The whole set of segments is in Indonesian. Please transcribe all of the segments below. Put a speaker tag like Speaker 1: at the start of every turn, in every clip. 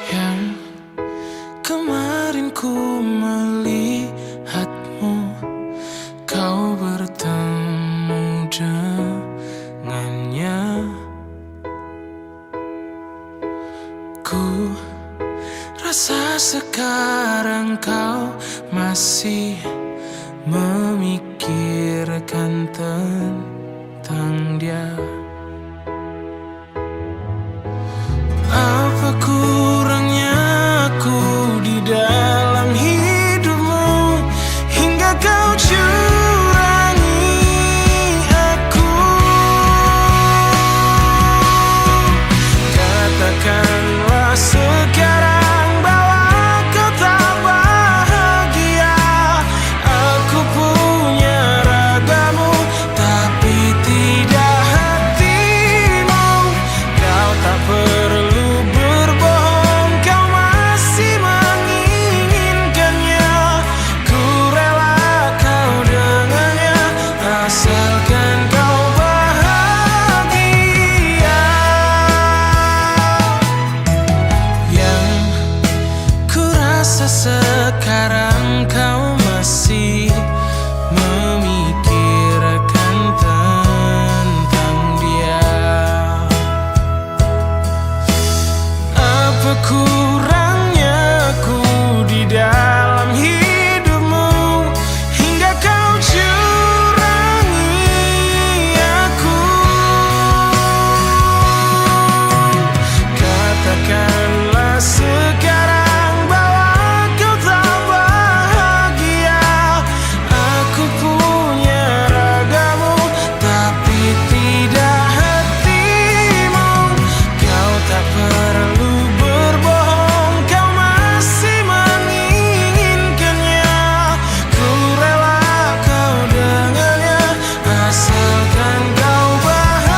Speaker 1: Yang kemarin ku melihatmu, kau bertemu dengannya. Ku rasa sekarang kau masih memikirkan tentang dia. Apa kurangnya aku di dalam hidupmu hingga kau curangi aku? Katakanlah sekarang bahwa kau tak bahagia. Aku punya ragamu tapi tidak hatimu. Kau tak perlu berbohong, kau masih menginginkannya. Ku rela kau dengannya asalkan kau bahagia. Yang ku rasa sekarang kau masih memikirkan tentang dia. Apa kurangnya aku di dalam hidupmu hingga kau curangi aku? Katakanlah sekarang bahwa kau tak bahagia. Aku punya ragamu tapi tidak hatimu. Kau tak perlu berbohong, kau masih menginginkannya. Ku rela kau dengannya asalkan kau bahagia.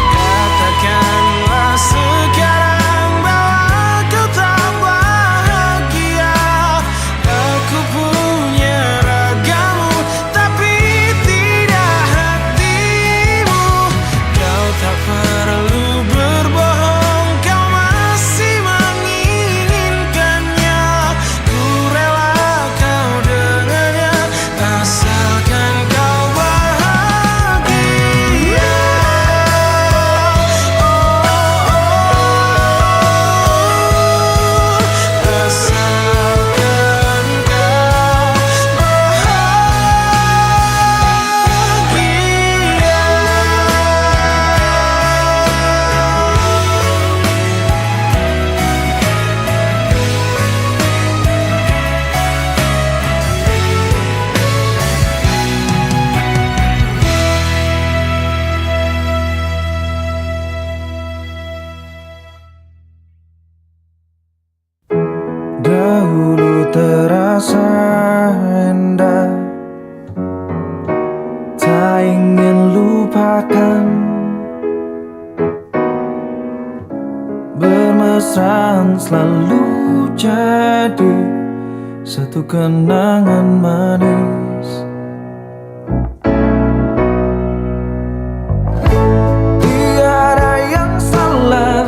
Speaker 1: Katakanlah sekarang bahwa kau tak bahagia. Aku punya ragamu tapi tidak hatimu. Kau tak perlu berbohong, kau masih menginginkannya. Ku rela kau dengannya asalkan kau bahagia. Asalkan kau
Speaker 2: Dahulu terasa indah, tak ingin lupakan. Bermesraan selalu jadi satu kenangan manis. Tiada yang salah,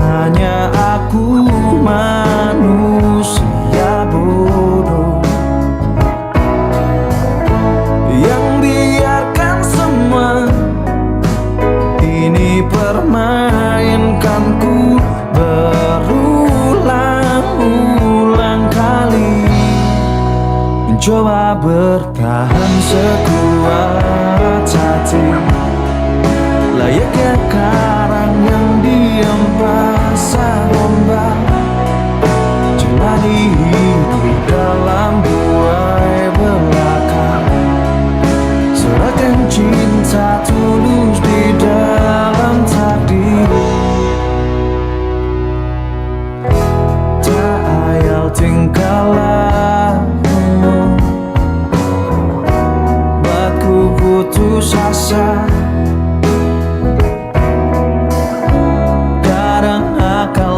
Speaker 2: hanya aku manusia bodoh yang biarkan semua ini permainkanku berulang-ulang kali. Mencoba bertahan sekuat hati, layaknya karang yang diam pasang ombak. Jalani hidup dalam buai belaka, serahkan cinta tulus di dalam takdir.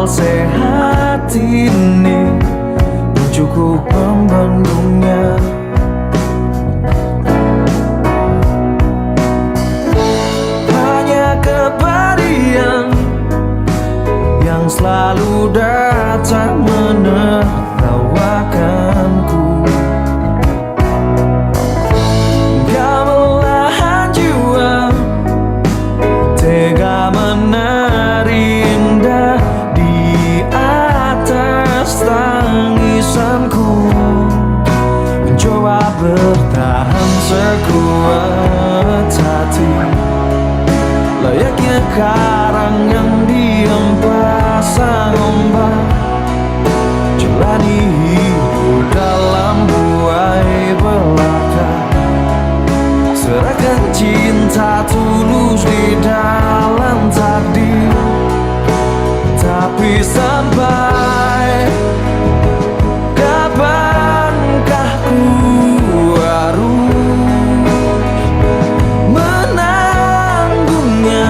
Speaker 2: akal sehat ini cukup membendungnya. Hanya kepergian yang selalu datang menertawakanku. Gamelan jiwa tega menari indah di atas tangisanku, mencoba bertahan sekuat hati, layaknya karang yang diam pasang ombak, jalani hidup dalam buai belaka, serahkan cinta tulus di dalam takdir. Tapi sampai kapankah ku harus menanggungnya,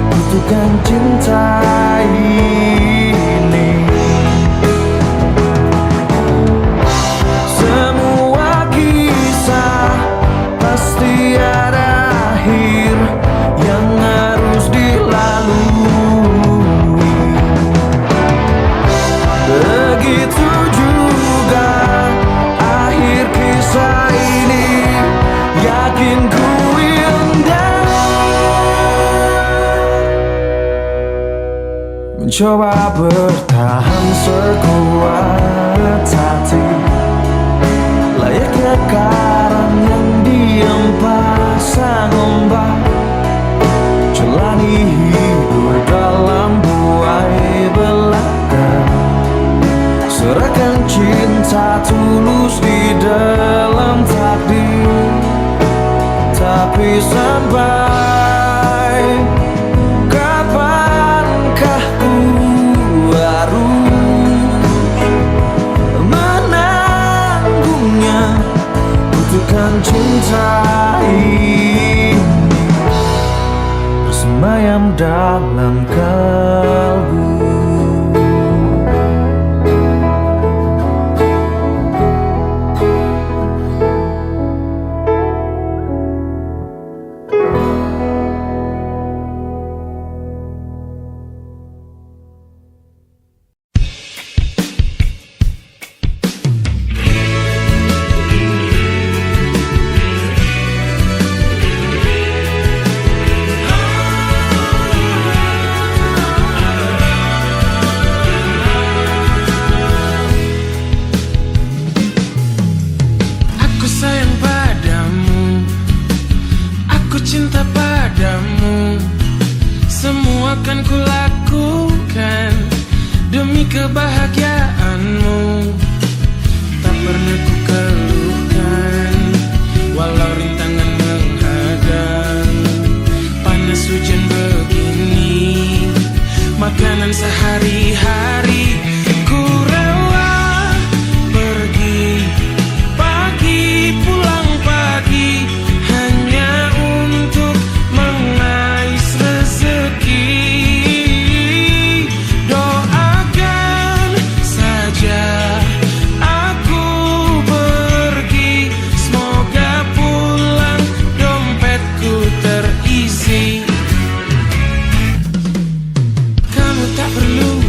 Speaker 2: butuhkan cinta ini. Semua kisah pasti ada akhir yang harus dilalui. Begitu juga akhir kisah ini, yakin ku indah. Mencoba bertahan sekuat hati, layaknya karang yang diam pasang ombak, jalani hidup dalam buai belaka, serahkan cinta tulus di dalam takdir. Tapi sampai kapankah ku harus menanggungnya, butuhkan cinta ini bersemayam dalam kalbu.
Speaker 1: Cinta padamu, semua akan kulakukan demi kebahagiaanmu. Tak pernah ku keluhkan, walau rintangan menghadang, panas hujan begini, makanan sehari-hari. Ku rela pergi pagi, pulang pagi, hanya untuk mengais rezeki. Doakan saja aku pergi, semoga pulang dompetku terisi. Kamu tak perlu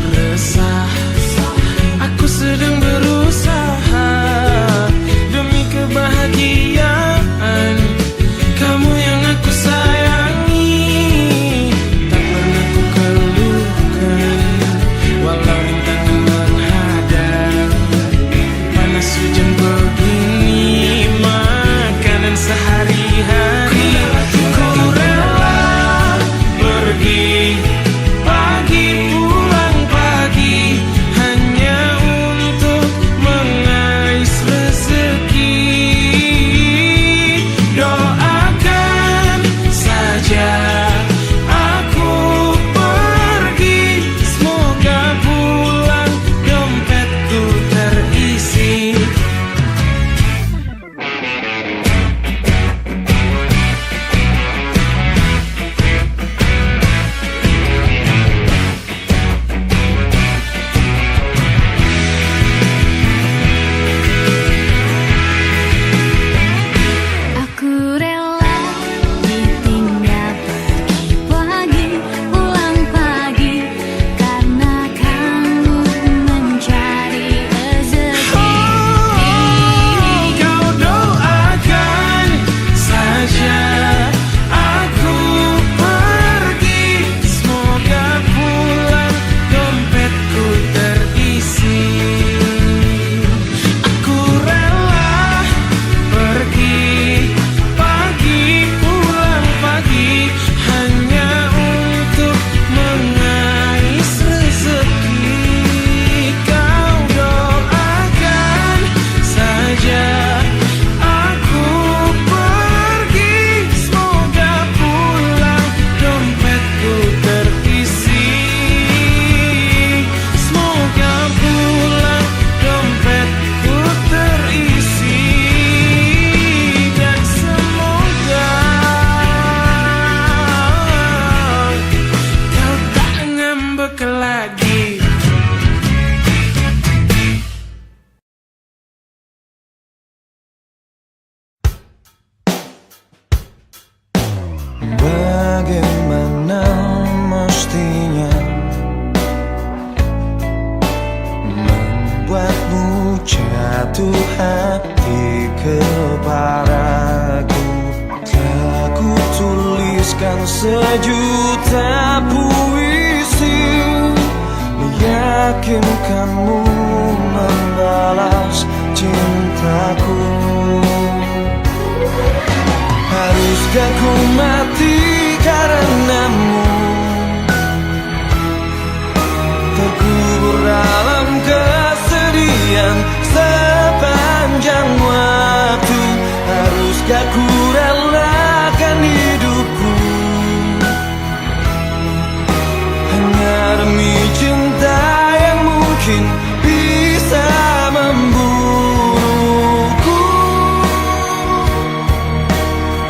Speaker 2: sejuta puisi meyakinkanmu membalas cintaku. Haruskah ku mati karenamu, terkubur dalam kesedihan sepanjang waktu? Haruskah ku relakan hidupku hanya demi cinta yang mungkin bisa membunuhku?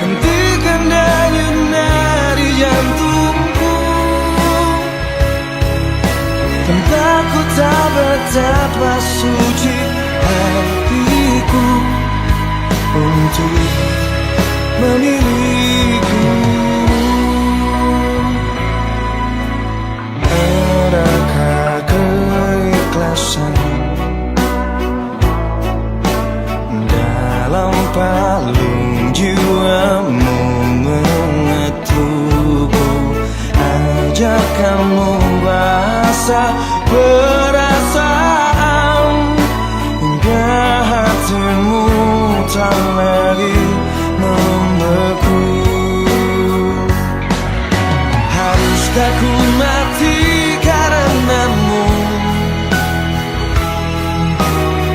Speaker 2: Hentikan denyut nadi jantungku, tanpaku tak betapa suci hatiku untuk memilikimu. Adakah keikhlasan dalam palung jiwamu mengetukku? Ajak kamu basah perasaan hingga hatimu tak lagi membeku. Haruskah ku mati karenamu,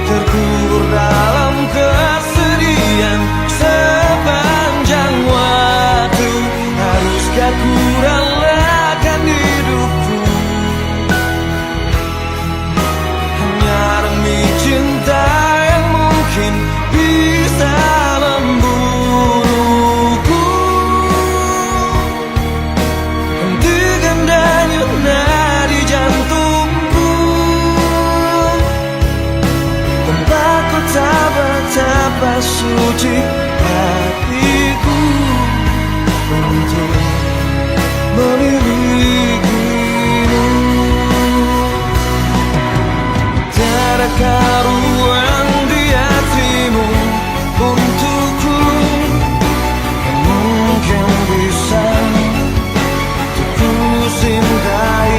Speaker 2: terkubur dalam kesedihan sepanjang waktu? Haruskah ku relakan hidupku hanya demi cinta yang mungkin bisa membunuhku? Hentikan denyut nadi jantungku, tanpaku tak betapa suci hatiku untuk memilikimu. Tiadakah ruang di hatimu untukku yang mungkin bisa untuk ku cintai?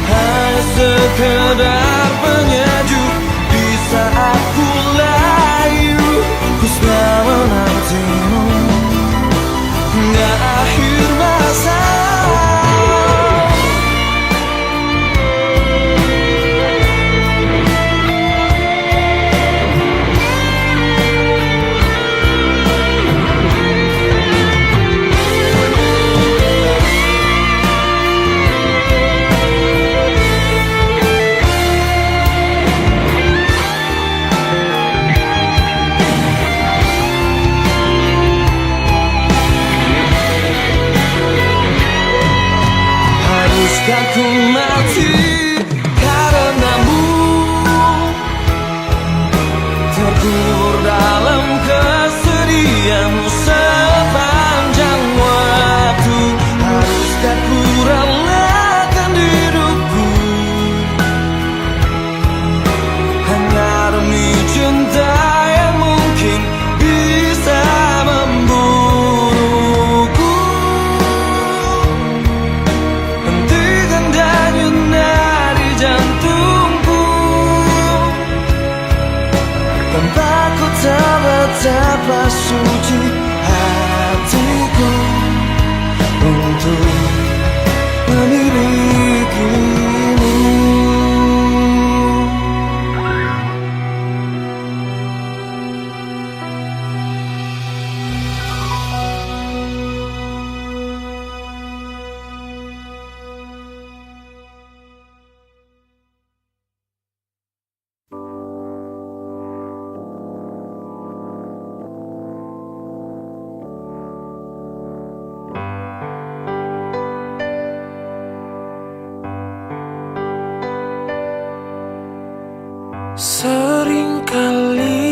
Speaker 2: Hanya sekedar penyejuk di saat ku layu, ku selalu menantimu hingga akhir masa. Haruskah ku mati karenamu, terkubur dalam kesedihan sepanjang waktu? Haruskah ku relakan hidupku hanya demi cinta yang mungkin bisa membunuhku? Hentikan denyut nadi jantungku, tanpaku tak betapa suci hatiku untuk memilikimu. Seringkali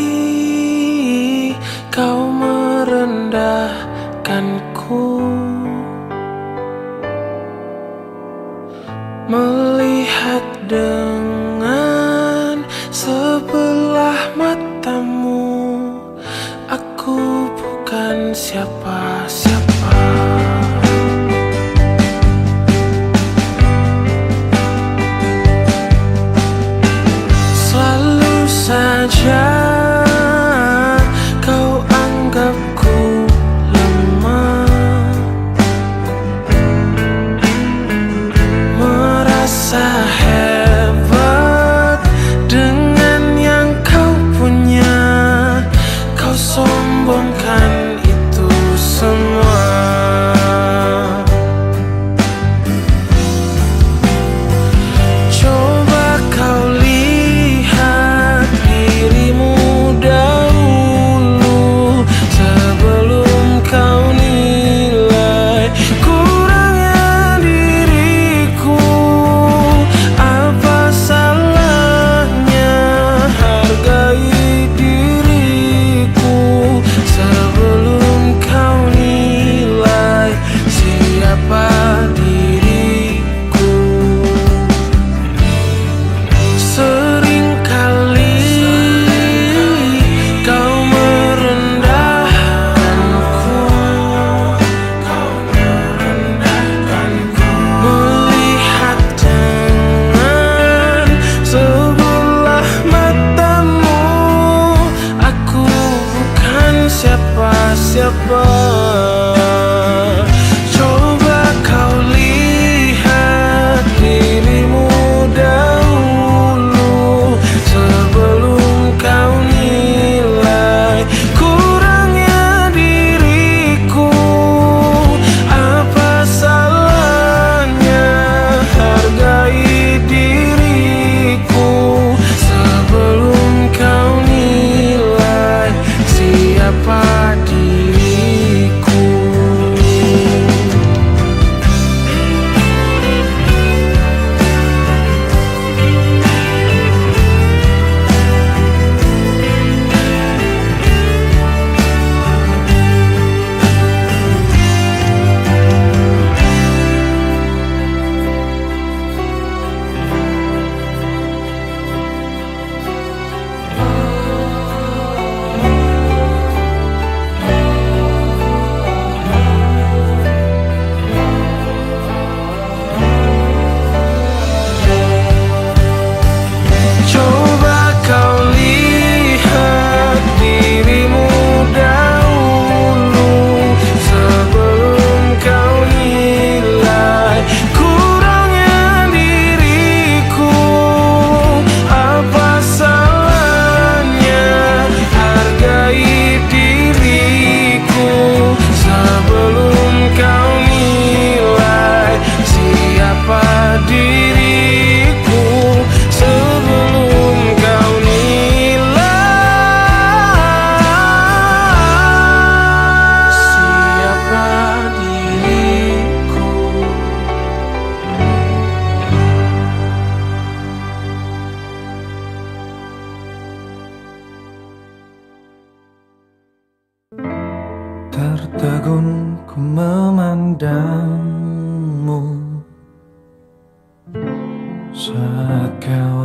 Speaker 2: kau merendahkanku, melihat dengan sebelah matamu. Aku bukan siapa-siapa.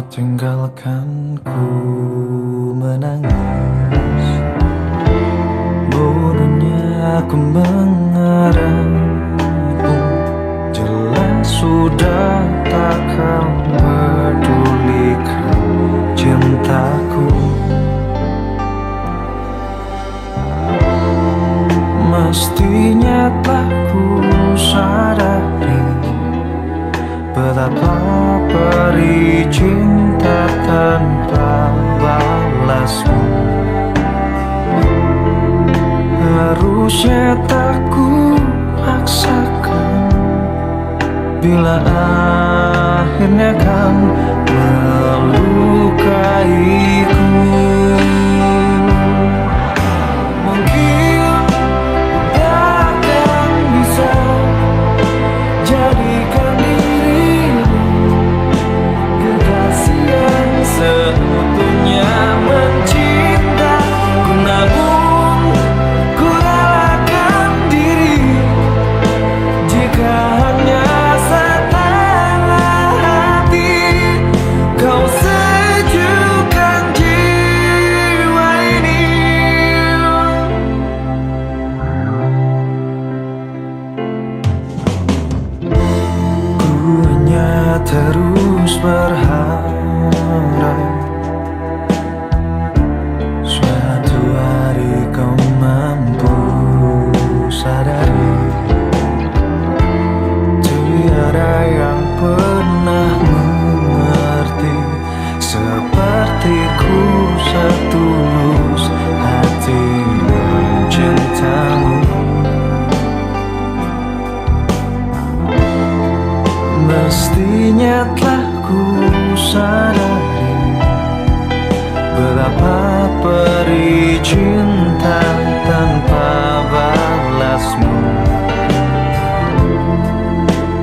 Speaker 2: tinggalkanku menangis. Bodohnya aku mengharapmu, jelas sudah takkan pedulikan cintaku. Mestinya telah ku sadari betapa perih cinta tanpa balasmu. Harusnya tak ku paksakan bila akhirnya kan melukaiku. Mungkin takkan bisa jadikan dirimu kekasih yang seutuhnya mencintaku, namun ku relakan diri jika hanya setengah hati kau sejukkan jiwa ini. Ku hanya terus berharap suatu hari kau mampu sadari tiada yang pernah mengerti sepertiku setulus hati mencintamu. Mestinya telah ku sadari betapa perih cinta tanpa balasmu.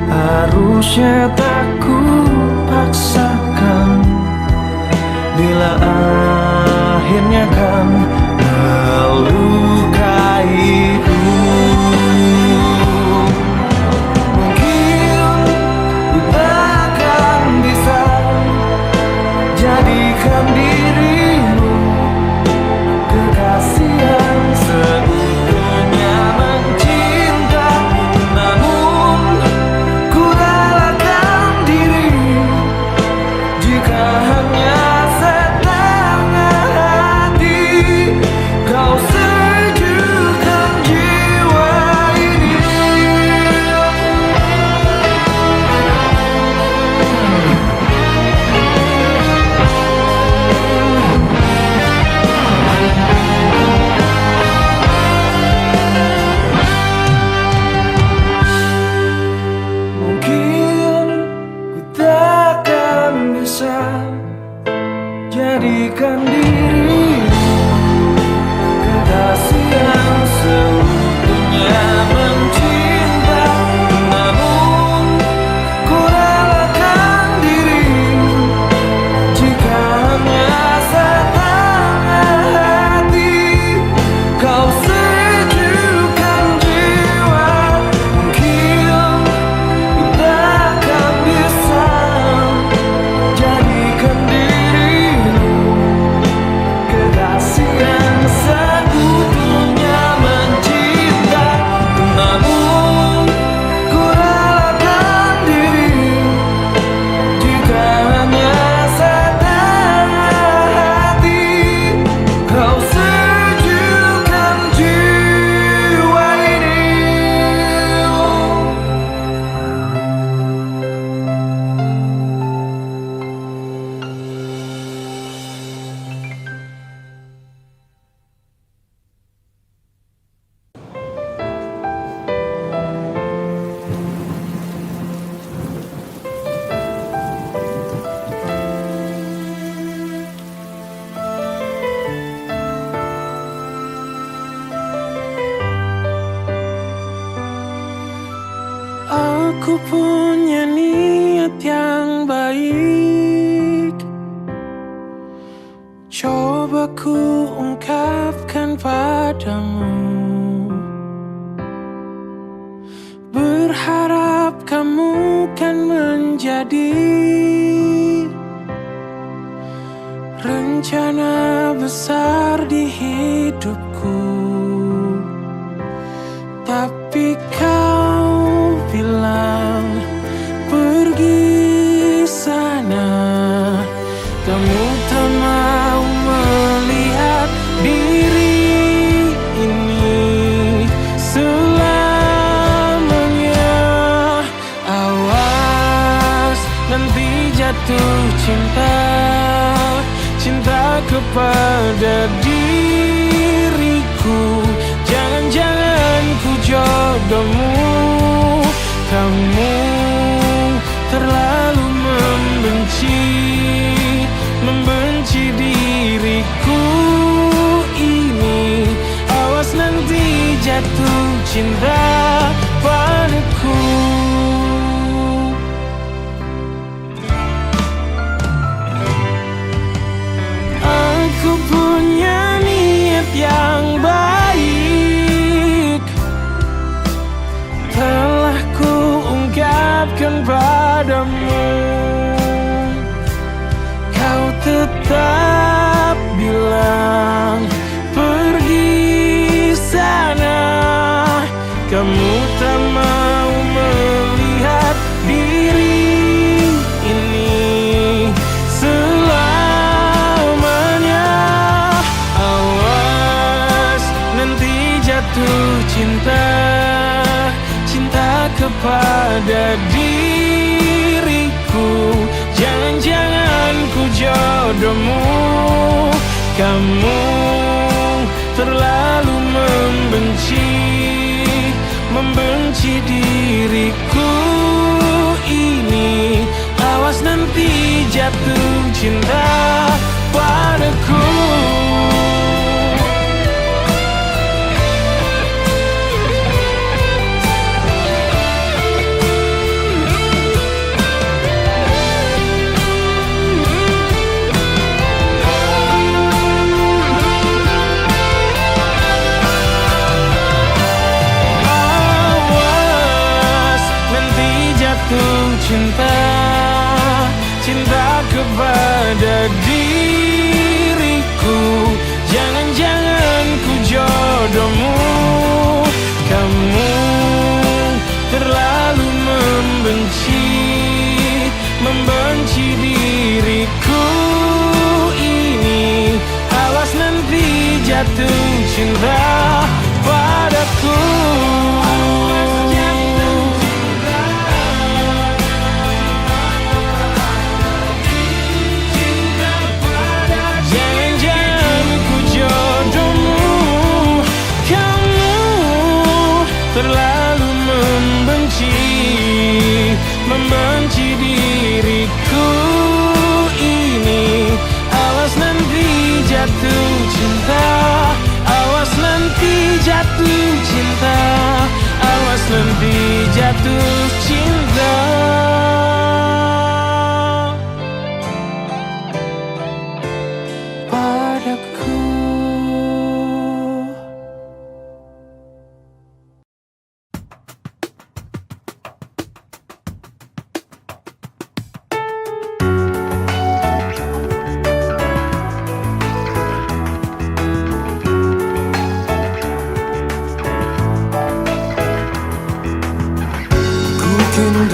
Speaker 2: Harusnya tak ku paksakan bila akhirnya kan melukaiku. Mungkin ku takkan bisa jadikan dirimu kekasih yang seutuhnya mencinta, namun ku relakan diri jika hanya setengah hati kau sejukkan jiwa ini. Mungkin ku takkan bisa jadikan dirimu kekasih yang seutuhnya mencinta, namun ku relakan diri jika hanya setengah hati kau sejukkan jiwa. Mungkin ku takkan bisa jadikan dirimu kekasih yang seutuhnya mencinta, namun ku relakan diri jika hanya setengah hati kau sejukkan jiwa ini. Aku punya niat yang baik, coba ku ungkapkan padamu. Berharap kamu kan menjadi bencana besar di hidupku, tapi kau bilang pergi sana. Kamu tak mau melihat diri ini selamanya. Awas nanti jatuh cinta, cinta kepada diriku. Jangan-jangan ku jodohmu. Kamu terlalu membenci diriku ini. Awas nanti jatuh cinta padaku. Aku punya niat yang baik, telah ku ungkapkan padamu. Kau tetap bilang pergi sana. Kamu tak mau melihat diri ini selamanya. Awas nanti jatuh cinta, cinta kepada diriku. Jangan-jangan ku jodohmu. Kamu terlalu membenci diriku ini. Awas nanti jatuh cinta padaku. Cinta, cinta kepada diriku. Jangan-jangan ku jodohmu. Kamu terlalu membenci diriku ini. Awas nanti jatuh cinta padaku. Terlalu membenci diriku ini. Awas nanti jatuh cinta. Awas nanti jatuh cinta. Awas nanti jatuh cinta padaku.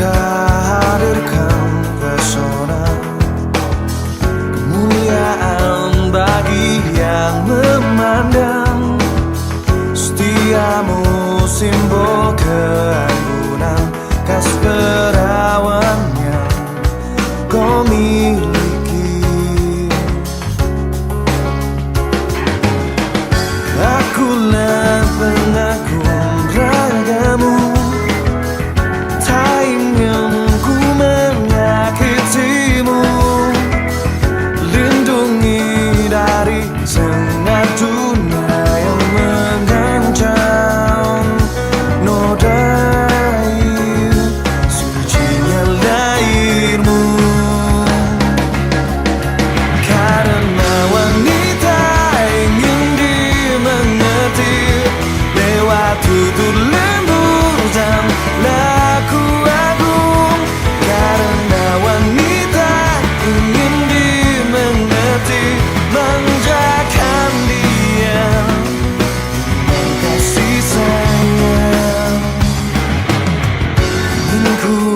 Speaker 2: Hadirkan pesona kemuliaan bagi yang memandang. Setiamu simbol keanggunan, kas perawan yang kau miliki. Akulah pengagum ragamu, tak ingin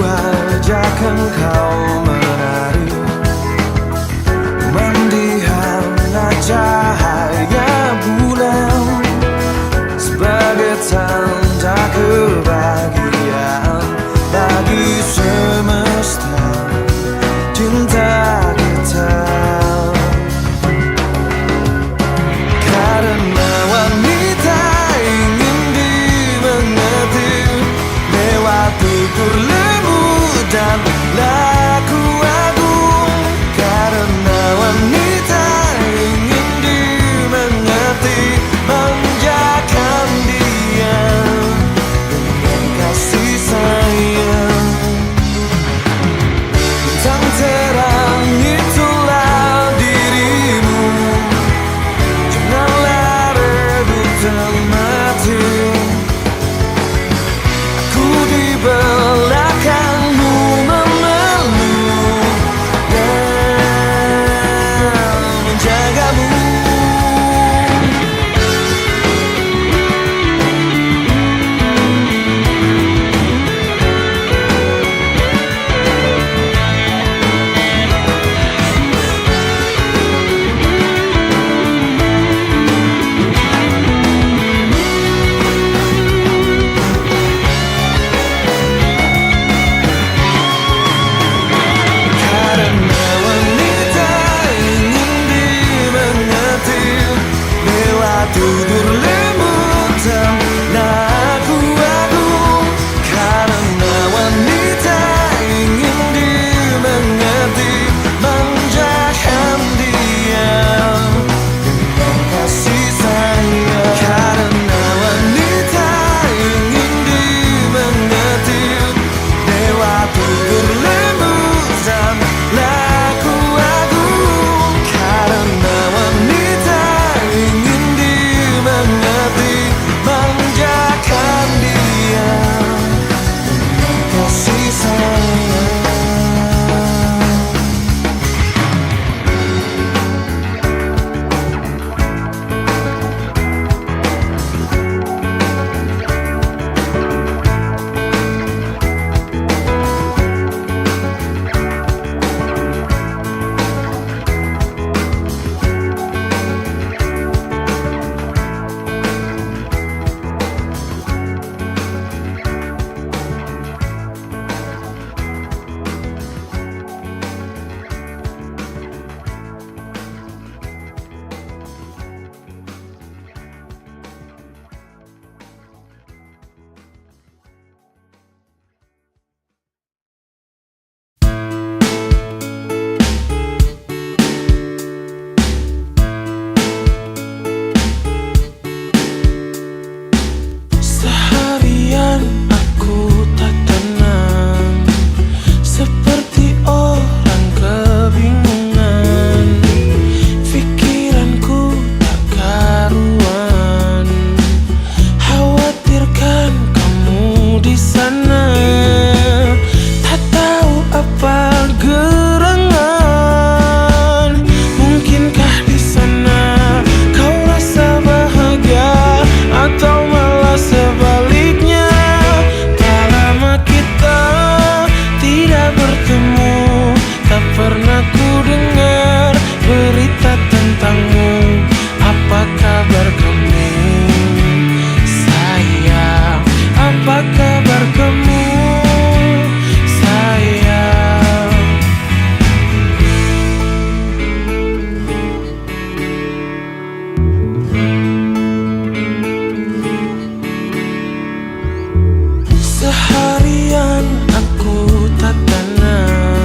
Speaker 2: ajak engkau menari mendihana cahaya bulan sebagai tanda kebahagiaan bagi semesta cinta kita. Karena wanita ingin dimengerti lewat tutur lembut dan laku agung. Karena wanita ingin dimengerti, manjakan dia dengan kasih sayang. Bintang terang itulah dirimu, janganlah redup termati. Aku di belakangmu memeluk dan menjagamu. Karena wanita ingin dimengerti lewat tutur lembut dan laku agung. Karena wanita ingin dimengerti, manjakan dia dengan kasih sayang. Karena wanita ingin dimengerti lewat tutur lembut dan laku agung. Karena wanita ingin dimengerti, manjakan dia dengan kasih sayang. Seharian aku tak tenang, seperti orang kebingungan. Pikiranku tak karuan, khawatirkan kamu di sana. Tak tahu apa gerangan, mungkinkah di sana kau rasa bahagia atau malah sebaliknya. Tak lama kita tidak bertemu, tak pernah ku dengar berita tentangmu. Apa kabar kamu, sayang? Apa kabar kamu, sayang? Seharian aku tak tenang,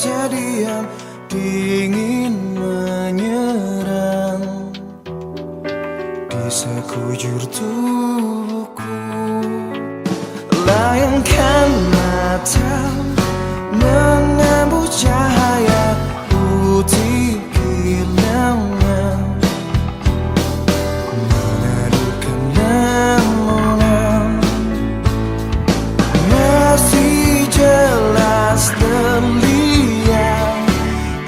Speaker 2: kesedihan dingin menyerang di sekujur tubuhku. Layangkan mata menembus cahaya putih kilangan, meneduhkan lamunan. Masih jelas terlihat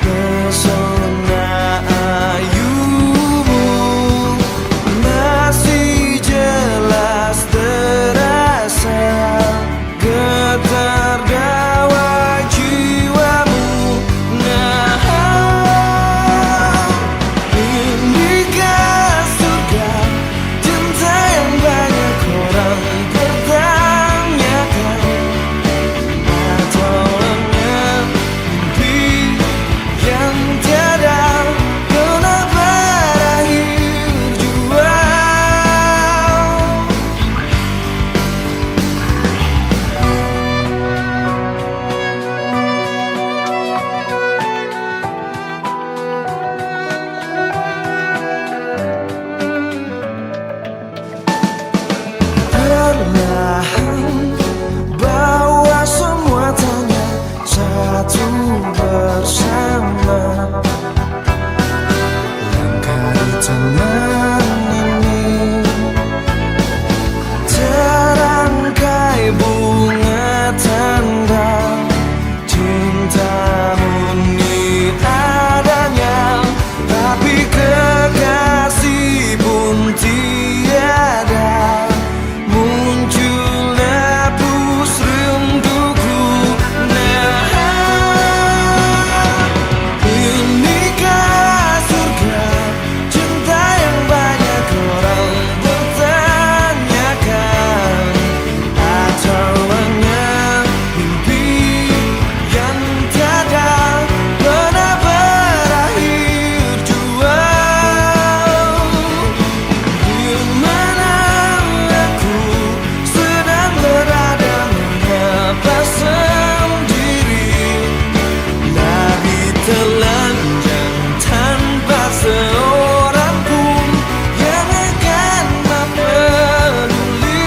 Speaker 2: pesona ayumu, masih jelas terasa getar dawa jiwamu. Nah, inikah surga cinta yang banyak orang pertanyakan, atau hanya mimpi yang tiada pernah berakhir jua? Perlahan bawa semua tanya satu bersama, langkah di taman ini terangkai bunga tanda cinta murni adanya, tapi kekasih pun tiada. Muncul hapus rinduku. Nah, inikah surga cinta yang banyak orang bertanyakan, atau hanya mimpi yang tiada pernah berakhir jua? Di mana aku sedang berada mengapa sendiri, lari telanjang tanpa seorang pun yang akan peduli.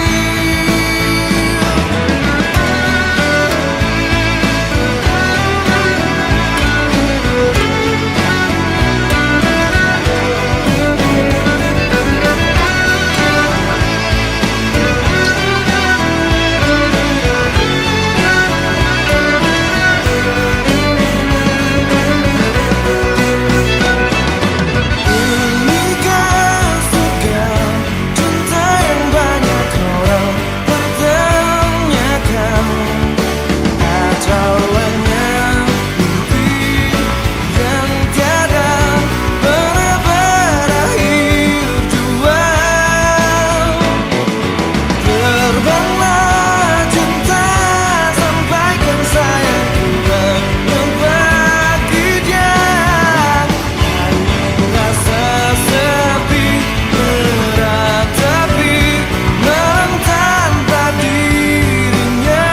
Speaker 2: Inikah surga cinta yang banyak orang pertanyakan, atau hanya mimpi yang tiada pernah berakhir jua? Terbanglah cinta, sampaikan sayangku bagi dia. Rasa sepi meratapi malam tanpa dirinya.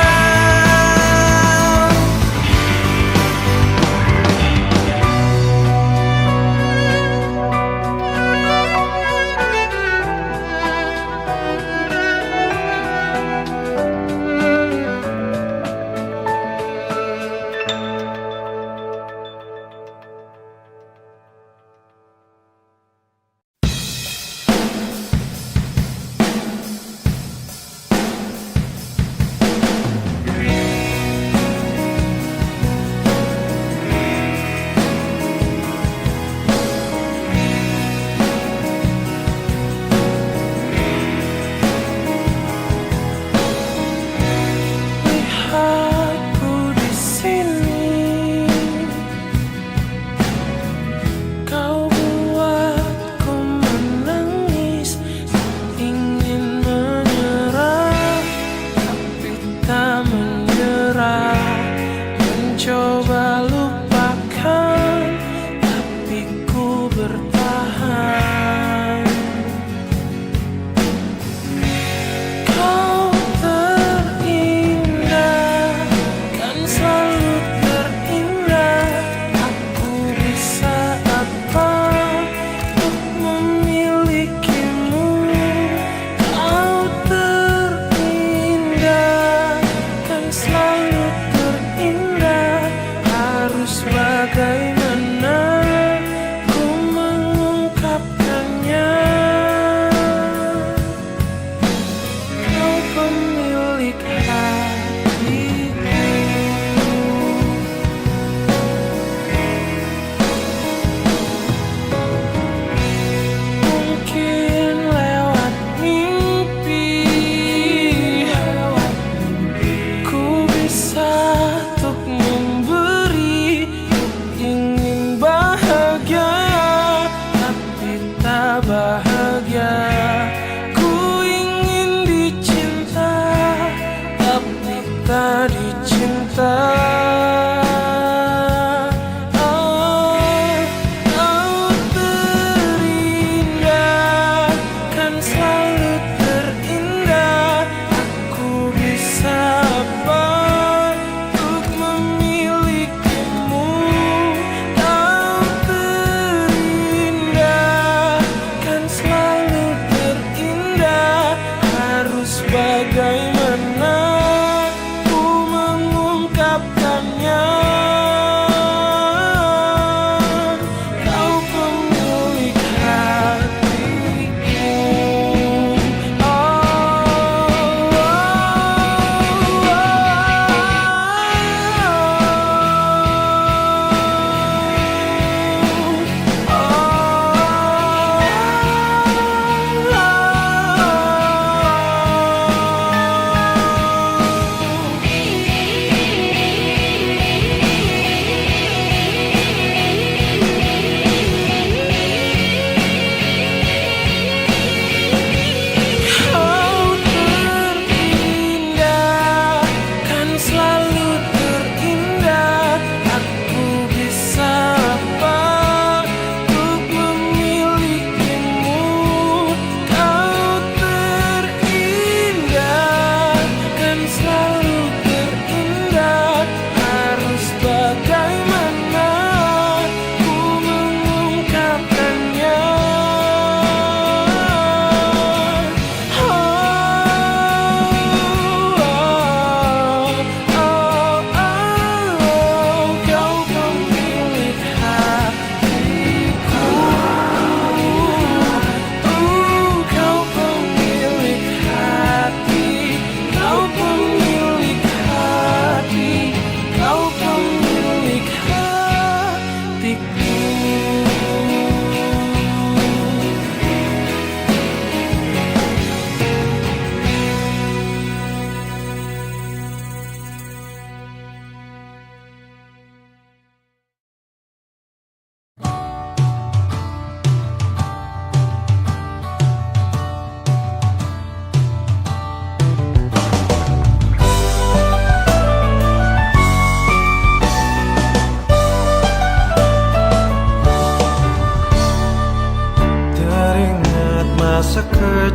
Speaker 2: Lihatku di sini, kau buatku menangis, ingin menyerah tapi tak menyerah, mencoba lupakan tapi ku bertahan. Kau terindah, kan selalu terindah.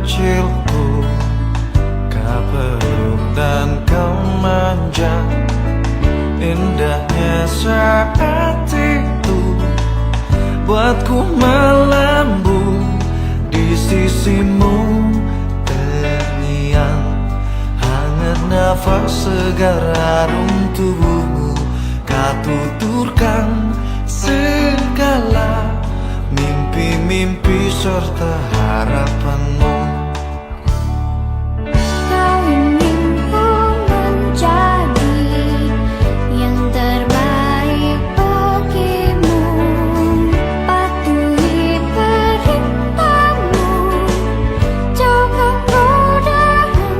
Speaker 2: kecilku, kau peluk dan kau manja. Indahnya saat itu buatku melambung di sisimu. Terngiang hangat nafas segar harum tubuhmu. Kau tuturkan segala mimpi-mimpi serta harapanmu.
Speaker 3: Kau ingin ku menjadi yang terbaik bagimu, patuhi perintahmu, jauhkan godaan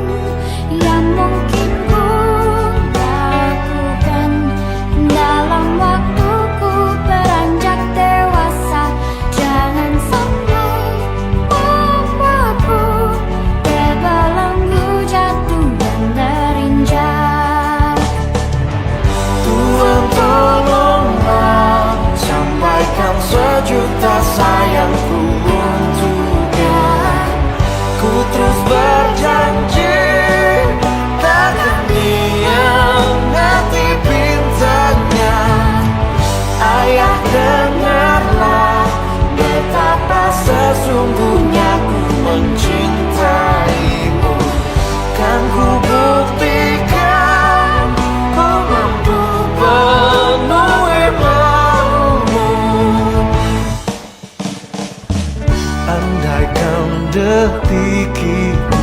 Speaker 3: yang mungkin ku lakukan. Dalam waktuku beranjak dewasa, jangan sampai membuatku terbelenggu, jatuh dan terinjak.
Speaker 2: Tuhan tolonglah, sampaikan sejuta sayangku untuknya. Ku terus berjanji takkan dihianati bintangnya. Ayah, dengarlah betapa sesungguhnya ku mencintaimu. Kan ku buktikan ku mampu penuhi maumu. Andaikan detik itu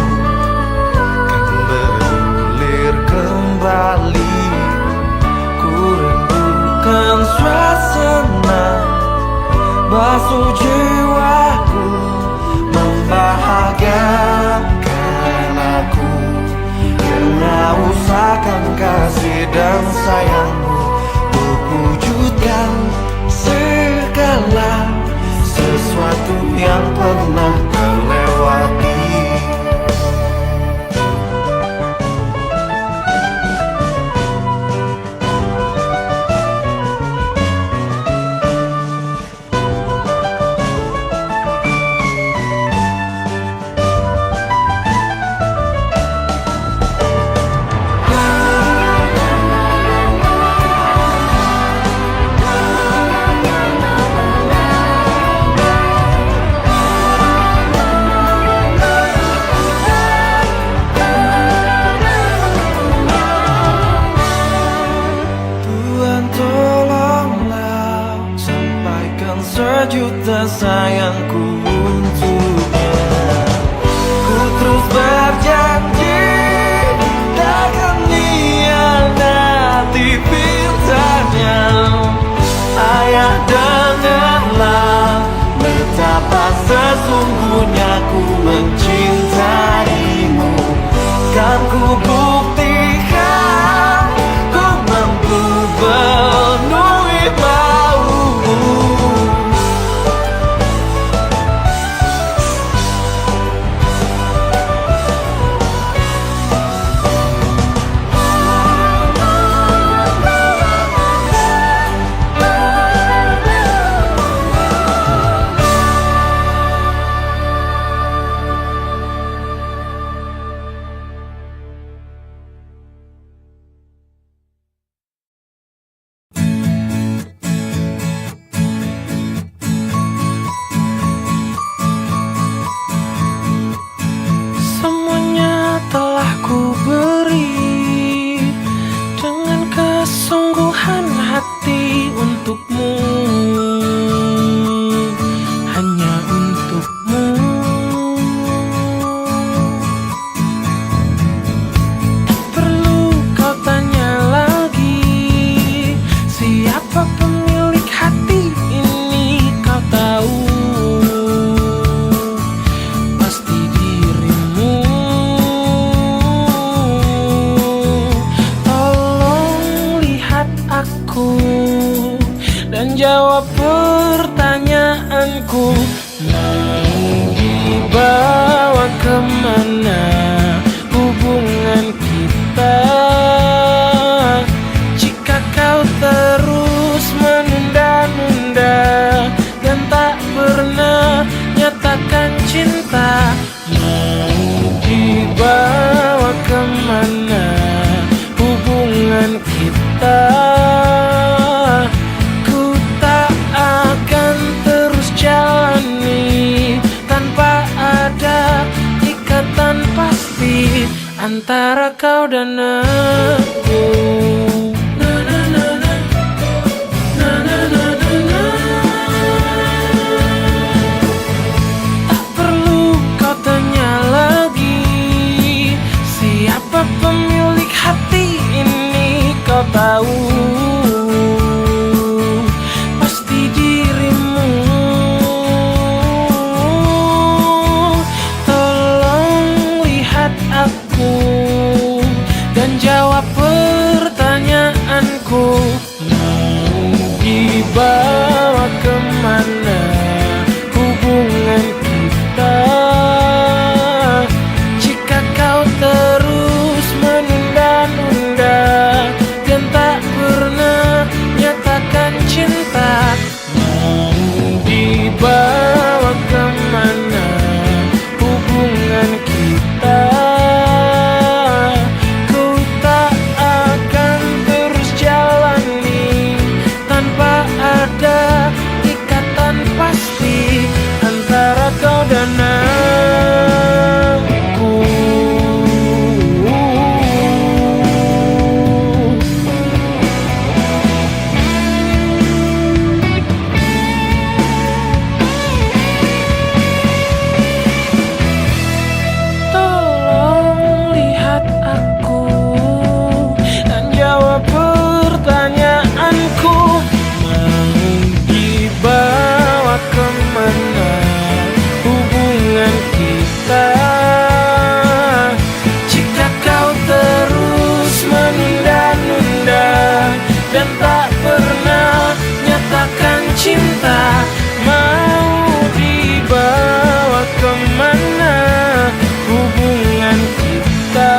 Speaker 2: kan bergulir kembali, ku rindukan suasana basuh jiwaku, membahagiakan aku. Karena usahakan kasih dan sayangmu, untuk wujudkan segala sesuatu yang pernah terlewati. Tuhan tolonglah, sampaikan sejuta sayangku untuknya. Ku terus berjanji takkan hianati bintangnya. Ayah, dengarlah betapa sesungguhnya ku mencintaimu. Kan ku buktikan ku mampu penuhi maumu. Semuanya telah ku beri dengan kesungguhan hati untukmu, hanya untukmu. Tak perlu kau tanya lagi siapa pemilik hati ini, kau tahu pasti dirimu. Tolong lihat aku dan jawab pertanyaanku. Mau dibawa kemana hubungan kita jika kau terus menunda-nunda dan tak pernah nyatakan cinta?
Speaker 1: antara kau dan aku. Na na na na, na na na na na. Tak perlu kau tanya lagi, siapa pemilik hati ini kau tahu. Pasti dirimu. Tolong lihat aku dan jawab pertanyaanku. Mau dibawa kemana hubungan kita jika kau terus menunda-nunda dan tak pernah nyatakan cinta? Mau dibawa kemana hubungan kita? Ku tak akan terus jalani tanpa ada ikatan pasti antara kau dan aku. Tolong lihat aku dan jawab pertanyaanku. Mau dibawa kemana hubungan kita jika kau terus menunda-nunda dan tak pernah nyatakan cinta? Mau dibawa kemana hubungan kita?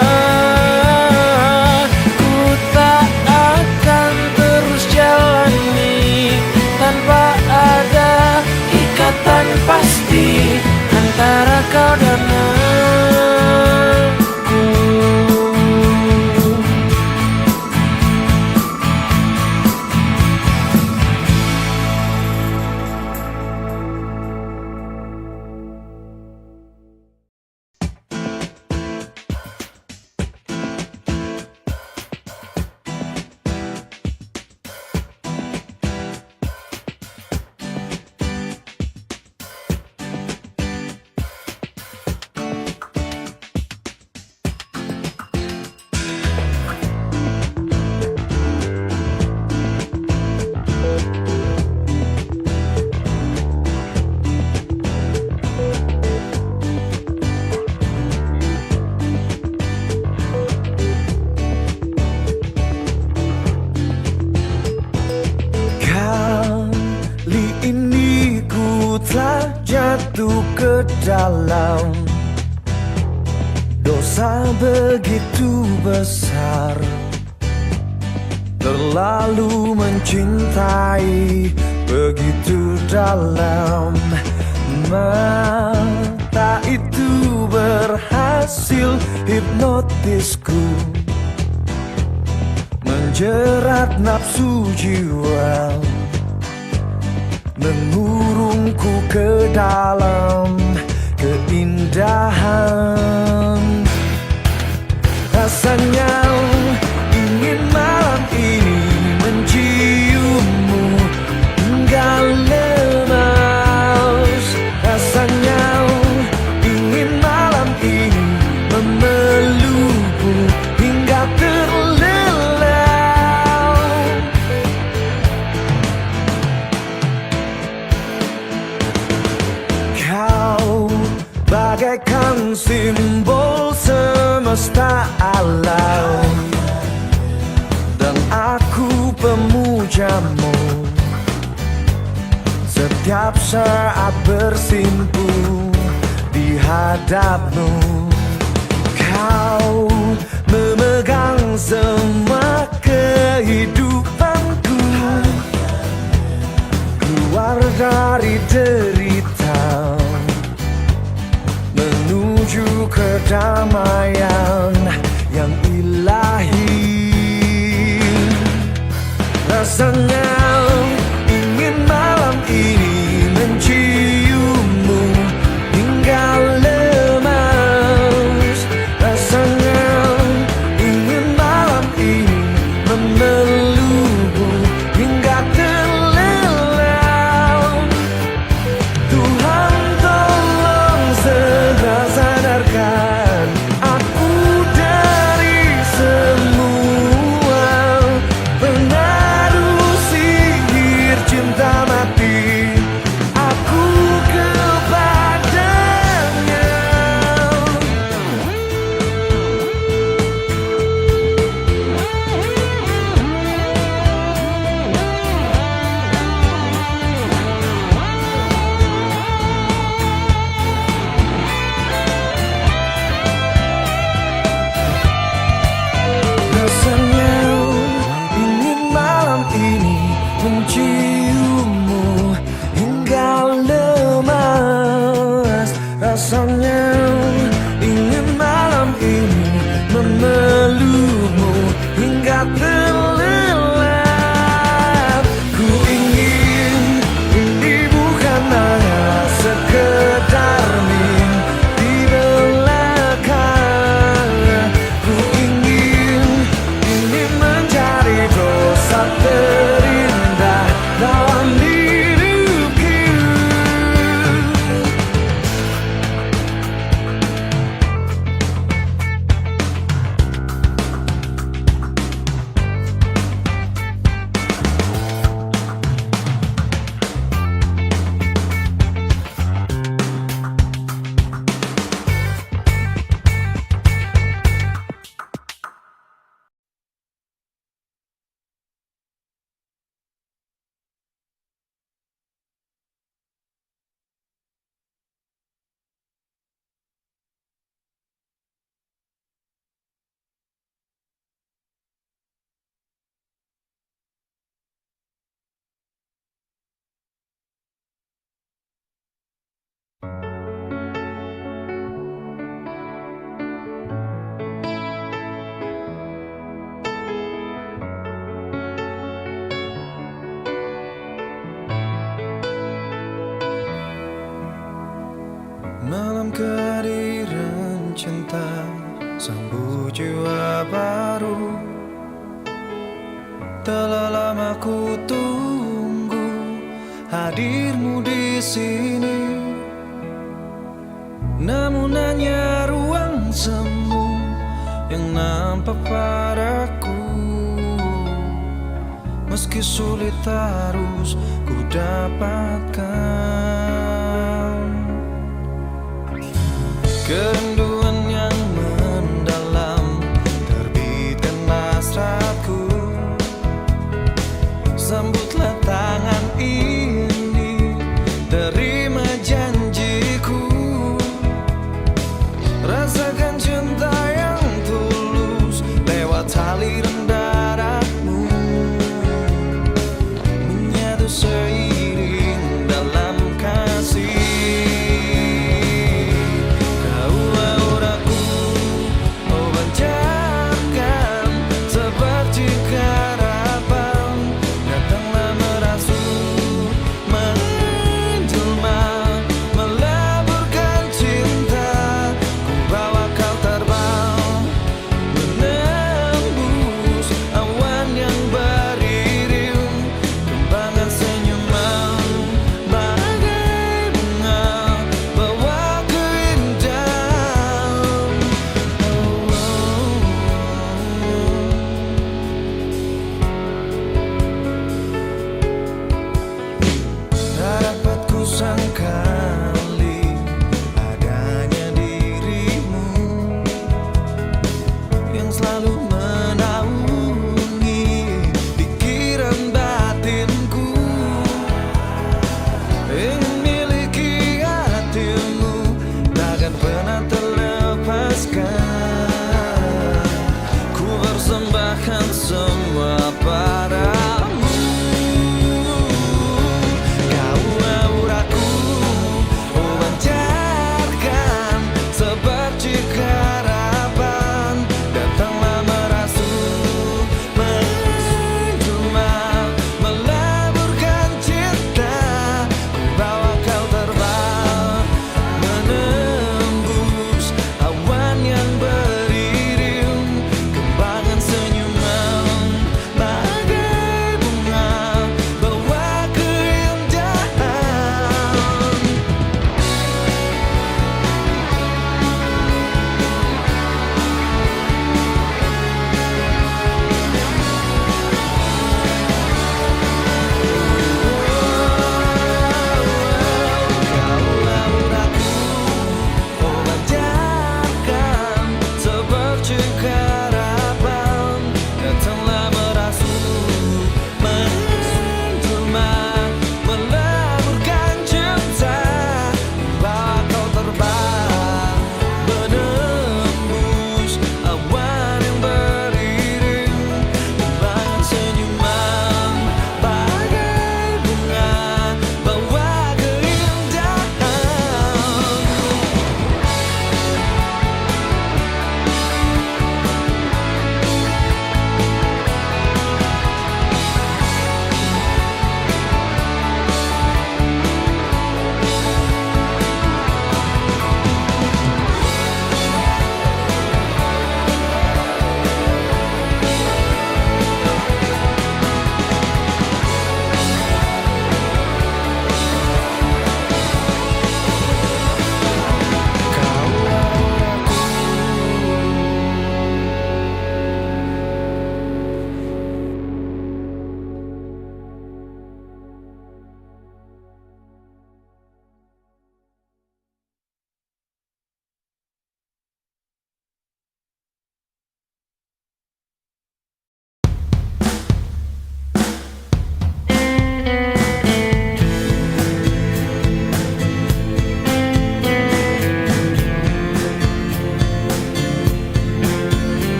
Speaker 1: Ku tak akan terus jalani tanpa ada ikatan pasti antara kau dan aku.
Speaker 2: Kali ini ku telah jatuh ke dalam dosa begitu besar, terlalu mencintai begitu dalam. Mata itu berhasil hipnotisku, menjerat nafsu jiwa, mengurungku ke dalam keindahan. Rasanya ingin malam ini menciummu hingga lemas. Rasanya ingin malam ini memelukmu hingga terlelap. Kau bagaikan simbol semesta alam, dan aku pemujamu setiap saat bersimpu di hadapmu. Kau memegang semua kehidupanku, keluar dari derita menuju kedamaian yang ilahi. Rasanya ingin malam ini menciummu hingga lemas. Rasanya cinta, sambut jiwa baru. Telah lama ku tunggu hadirmu di sini, namun hanya ruang semu yang nampak padaku. Meski sulit harus ku dapatkan kerinduan yang mendalam, terbitkan hasratku. Sambutlah tangan ini, terima janjiku. Rasakan cinta yang tulus lewat aliran darahmu, menyatu seiring dalam kasih. Kau auraku, oh pancarkan seperti harapan. Datanglah merasa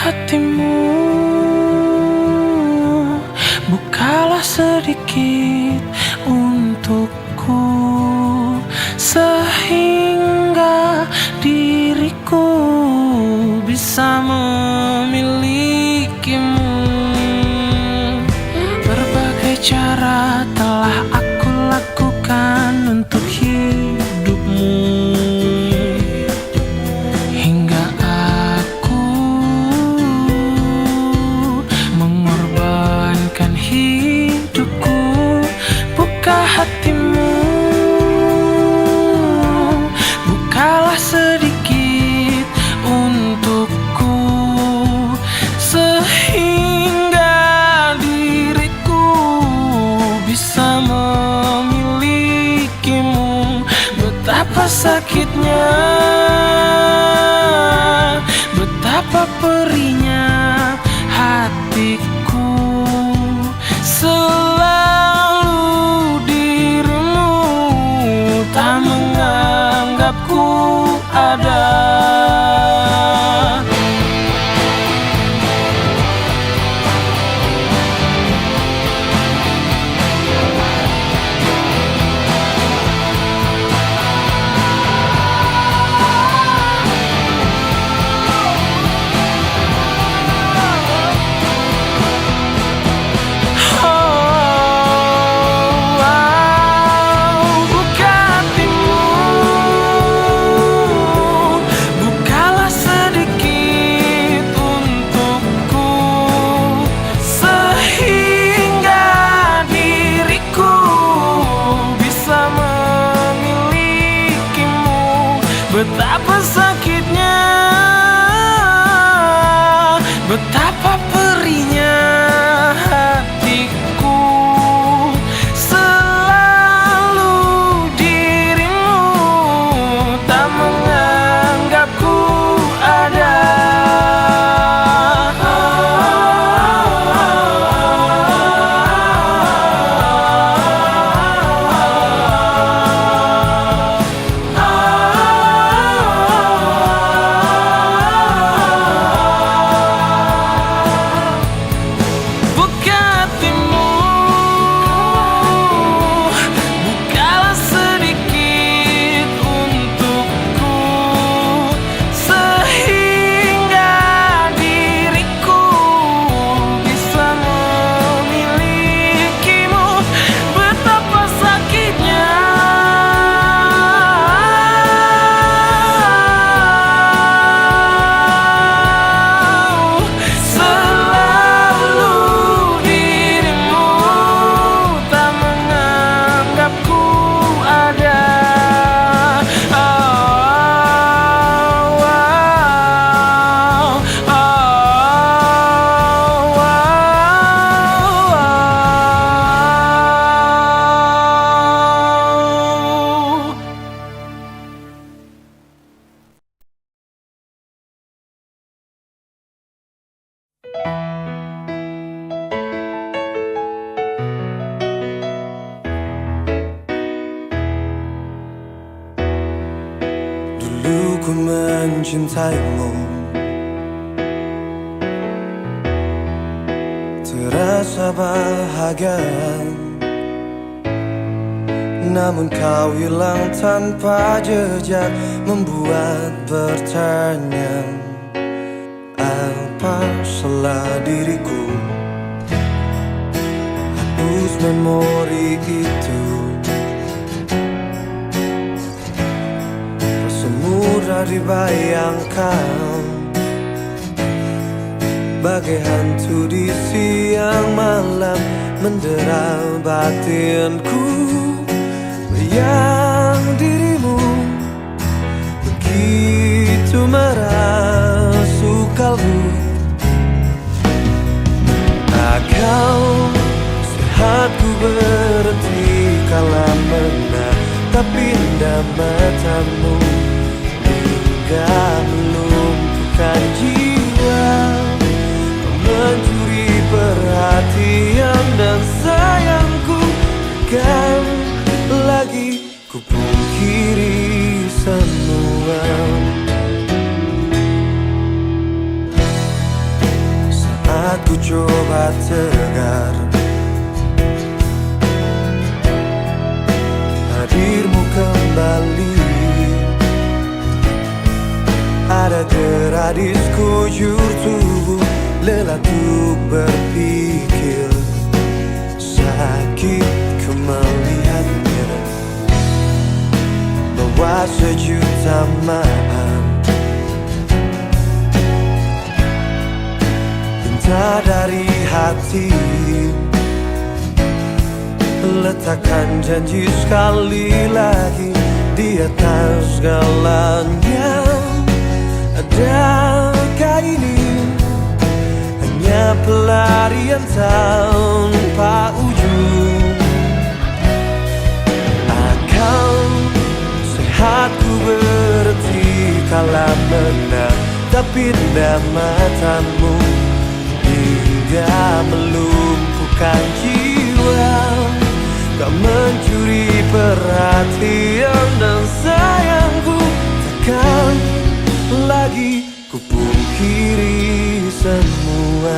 Speaker 1: hatimu, bukalah sedikit untukku, sehingga diriku bisa memilikimu. Berbagai cara telah aku lakukan untuk hidupmu, hingga aku mengorbankan hidupku. Buka hatimu, bukalah sedikit untukku, sehingga diriku bisa memilikimu. Betapa sakitnya, betapa perihnya hatiku, selalu dirimu tak menganggapku ada. Betapa sakitnya, betapa perihnya hatiku, selalu dirimu tak menganggapku ada.
Speaker 2: Dulu ku mencintaimu, terasa bahagia, namun kau hilang tanpa jejak, membuat bertanya, apa salah diriku? Hapus memori itu, mudah dibayangkan, bagai hantu di siang malam mendera batinku. Bayang dirimu begitu merasuk kalbu, tak kau sehat ku berhenti kala menatap indah matamu, hingga melumpuhkan jiwa, mencuri perhatian dan sayangku. Kan lagi ku pungkiri semua. ku coba tegar. Hadirmu kembali, ada gerak di sekujur tubuh, lelah untuk berpikir. Sakit ku melihatnya, bawa sejuta maaf. Pinta dari hati, letakkan janji sekali lagi di atas segalanya. Adakah ini hanya pelarian tanpa ujung? Akan sehat ku berhenti kala menatap matamu, hingga melumpuhkan jiwa. Kau mencuri perhatian dan sayangku, takkan lagi ku pungkiri semua.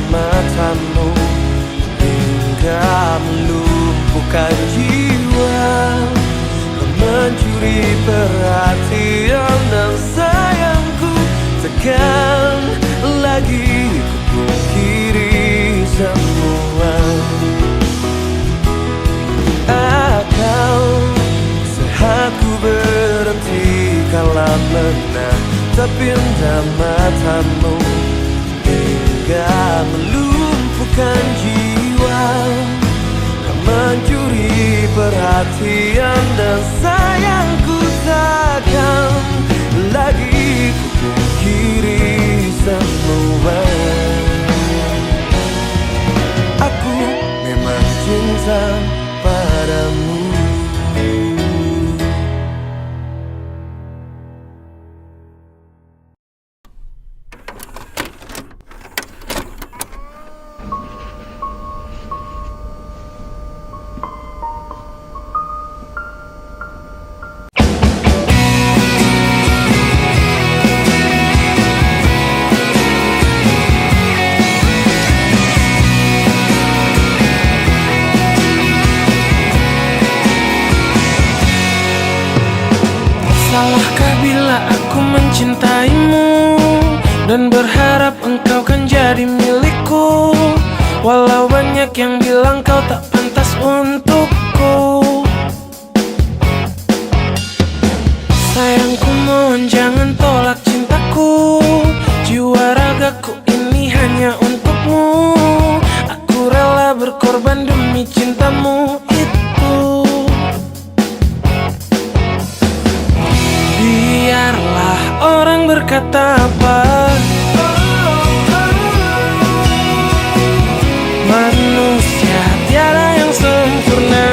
Speaker 2: Matamu hingga melumpuhkan jiwa. Kau mencuri perhatian dan sayangku, takkan lagi ku pungkiri semua. Akan sehat ku berhenti kala menatap matamu, hingga melumpuhkan jiwa. Kau mencuri perhatian dan sayangku, takkan lagi ku pungkiri semua. Aku memang cinta padamu.
Speaker 1: Salahkah bila aku mencintaimu dan berharap engkau kan jadi milikku, walau banyak yang bilang kau tak pantas untukku. Sayangku, mohon jangan tolak cintaku, jiwa ragaku ini hanya untukmu. Aku rela berkorban demi cintamu itu. Biarlah orang berkata apa, manusia tiada yang sempurna.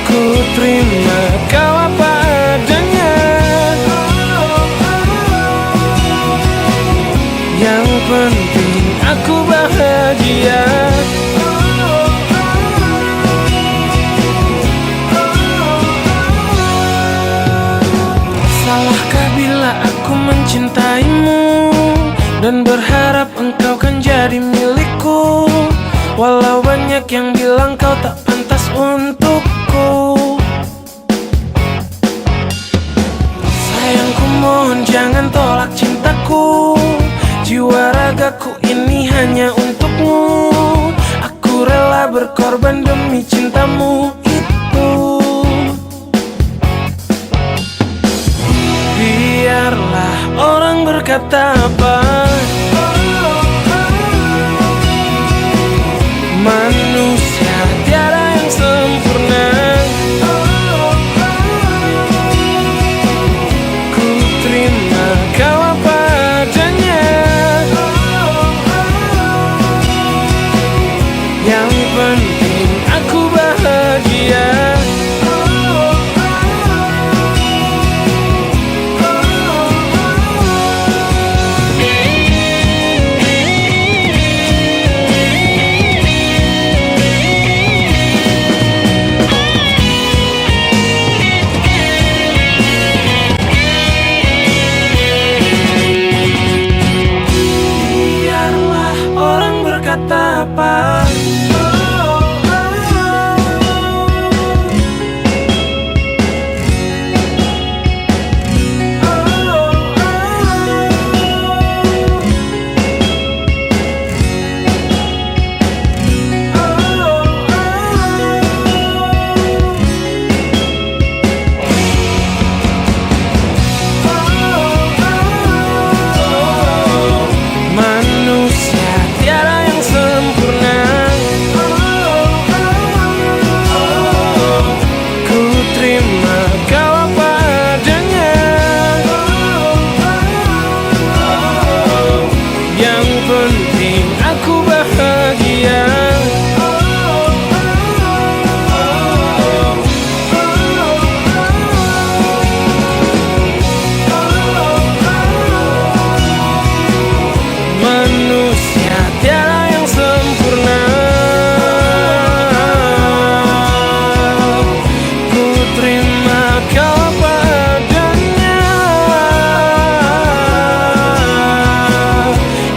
Speaker 1: Ku terima kau apa adanya, yang penting aku bahagia. Salahkah bila aku mencintaimu dan berharap engkau kan jadi milikku, walau banyak yang bilang kau tak pantas untukku. Sayangku, mohon jangan tolak cintaku, jiwa ragaku ini hanya untukmu. Aku rela berkorban demi cintamu itu. Biarlah orang berkata apa, manusia tiada yang penting aku bahagia. Biarlah orang berkata apa, manusia tiada yang sempurna. Ku terima kau apa adanya. Yang penting aku bahagia. Manusia tiada yang sempurna. Ku terima kau apa adanya.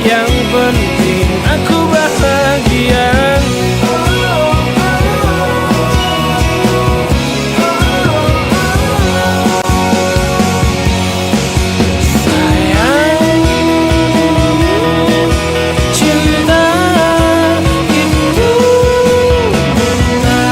Speaker 1: Yang penting aku bahagia. Sayang, cinta itu buta.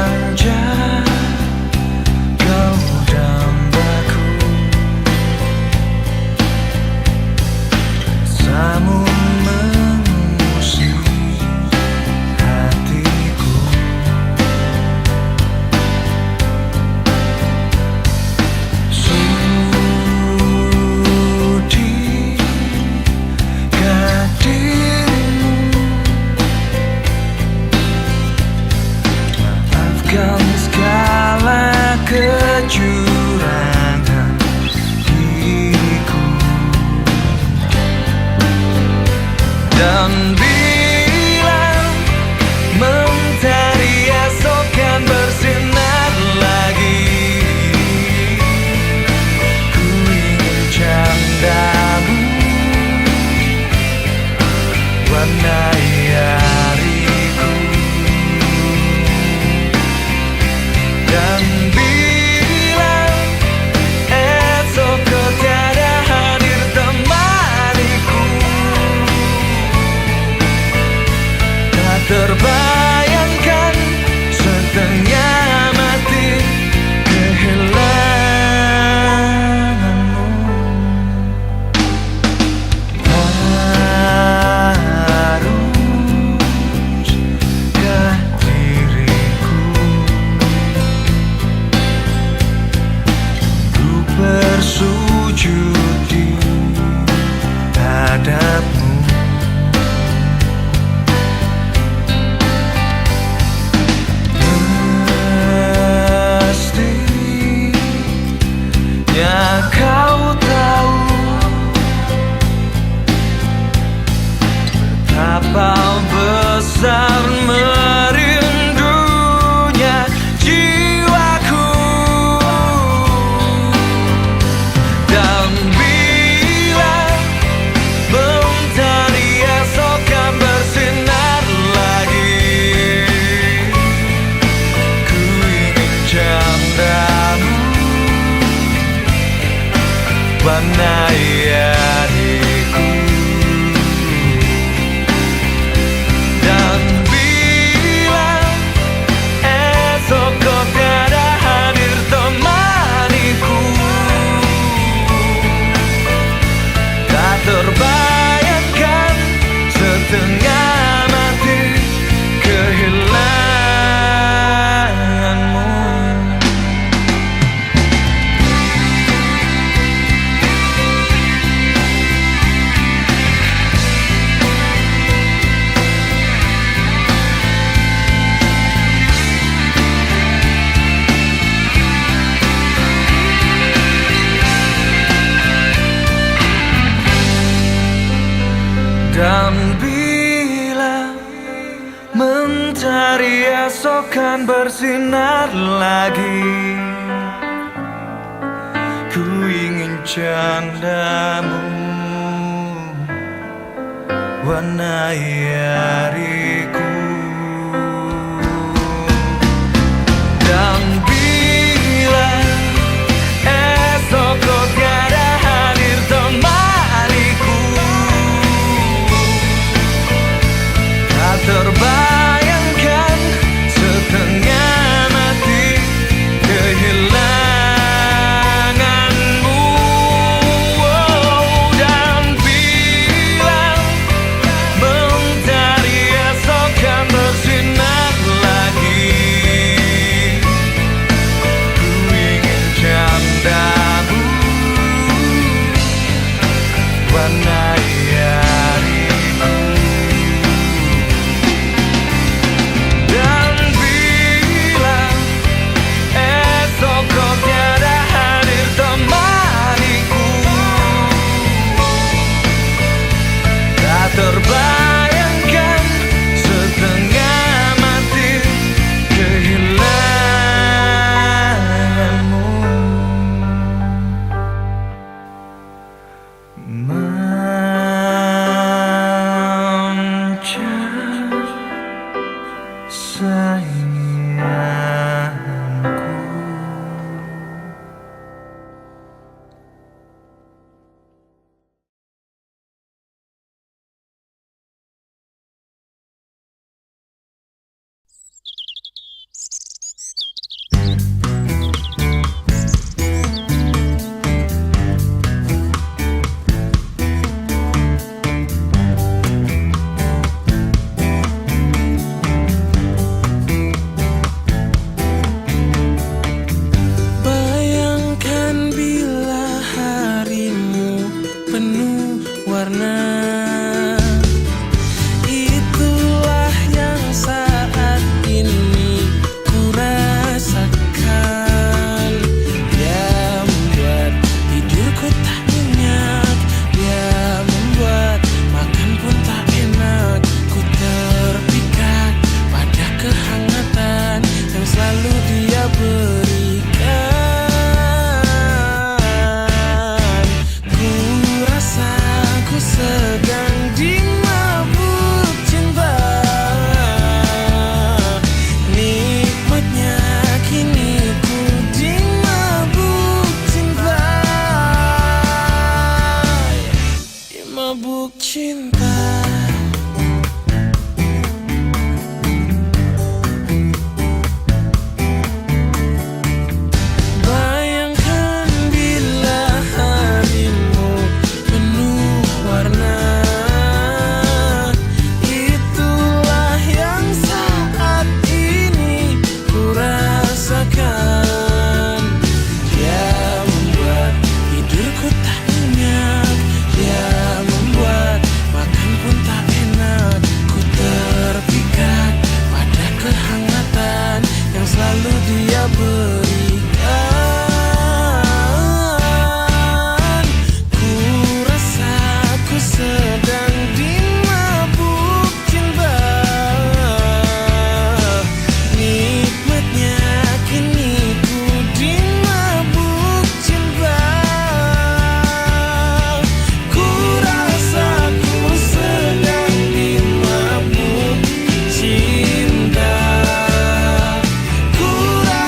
Speaker 1: Manja kau dambaku, samu mengusik hatiku. Sudikah dirimu maafkan segala kecurangan diriku, dan bila mentari esok kan bersinar lagi, ku ingin candamu warnai hariku. Dan bila
Speaker 2: Mentari esok kan bersinar lagi. Ku ingin candamu warnai hariku. Dan bila esok kau tiada hadir temaniku, tak terbayangkan setengah mati kehilanganmu. Dan bila mentari esok kan bersinar lagi, ku ingin candamu warnai hariku. Dan bila esok kau tiada hadir temaniku, tak terbayangkan setengah mati kehilanganmu. Manca sayangku.
Speaker 1: Bayangkan bila harimu penuh warna, itulah yang saat ini ku rasakan. Dia membuat tidurku tak nyenyak, dia membuat makan pun tak enak. Ku terpikat pada kehangatan yang selalu dia berikan. Ku rasa ku sedang dimabuk cinta. Nikmatnya kini ku dimabuk cinta. Dimabuk cinta. Bayangkan bila harimu penuh warna, itulah yang saat ini ku rasakan. Dia membuat tidurku tak nyenyak, dia membuat makan pun tak enak. Ku terpikat pada kehangatan yang selalu dia berikan. Ku rasa ku sedang dimabuk cinta. Nikmatnya kini ku dimabuk cinta. Ku rasa ku sedang dimabuk cinta. Ku rasa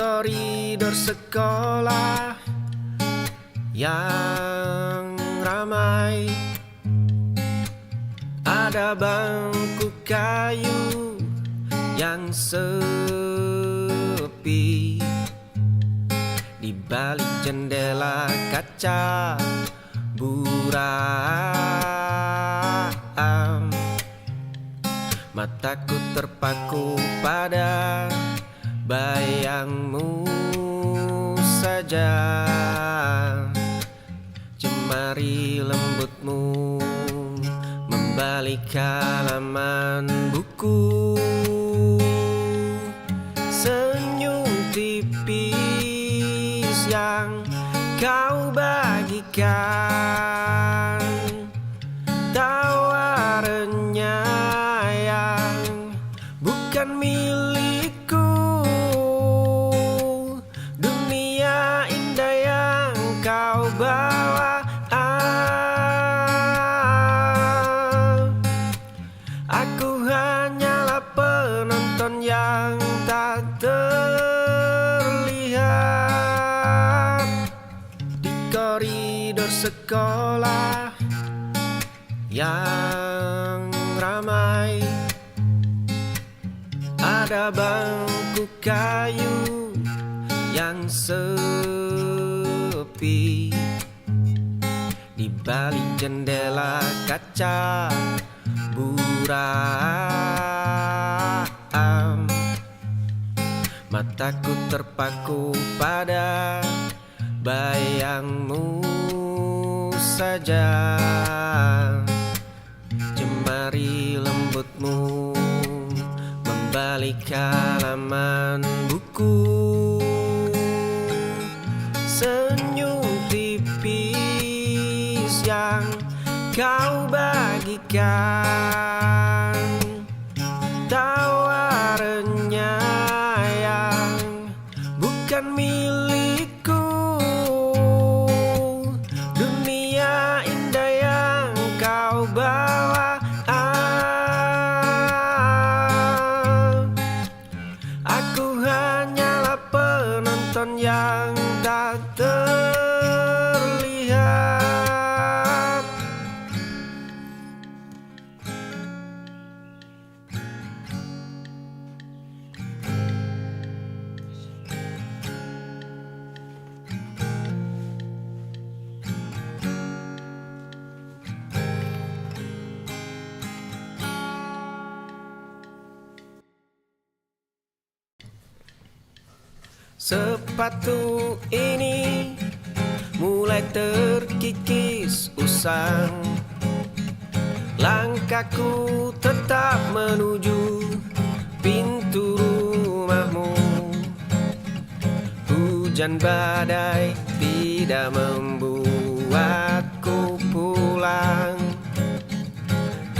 Speaker 2: koridor sekolah yang ramai, ada bangku kayu yang sepi. Di balik jendela kaca buram, mataku terpaku pada bayangmu saja. Jemari lembutmu membalik halaman buku. Senyum tipis yang kau bagikan, tawa renyah yang bukan milikku. Dunia indah yang kau bawa, aku hanyalah penonton yang tak terlihat. Di koridor sekolah yang ramai, ada bangku kayu yang sepi. Di balik jendela kaca buram, mataku terpaku pada bayangmu saja. Jemari lembutmu membalik halaman buku. Senyum tipis yang kau bagikan, tawa renyah yang bukan milikku. Dunia indah yang kau bawa, aku hanyalah penonton yang tak terlihat. Sepatu ini mulai terkikis usang, langkahku tetap menuju pintu rumahmu. Hujan badai tidak membuatku pulang.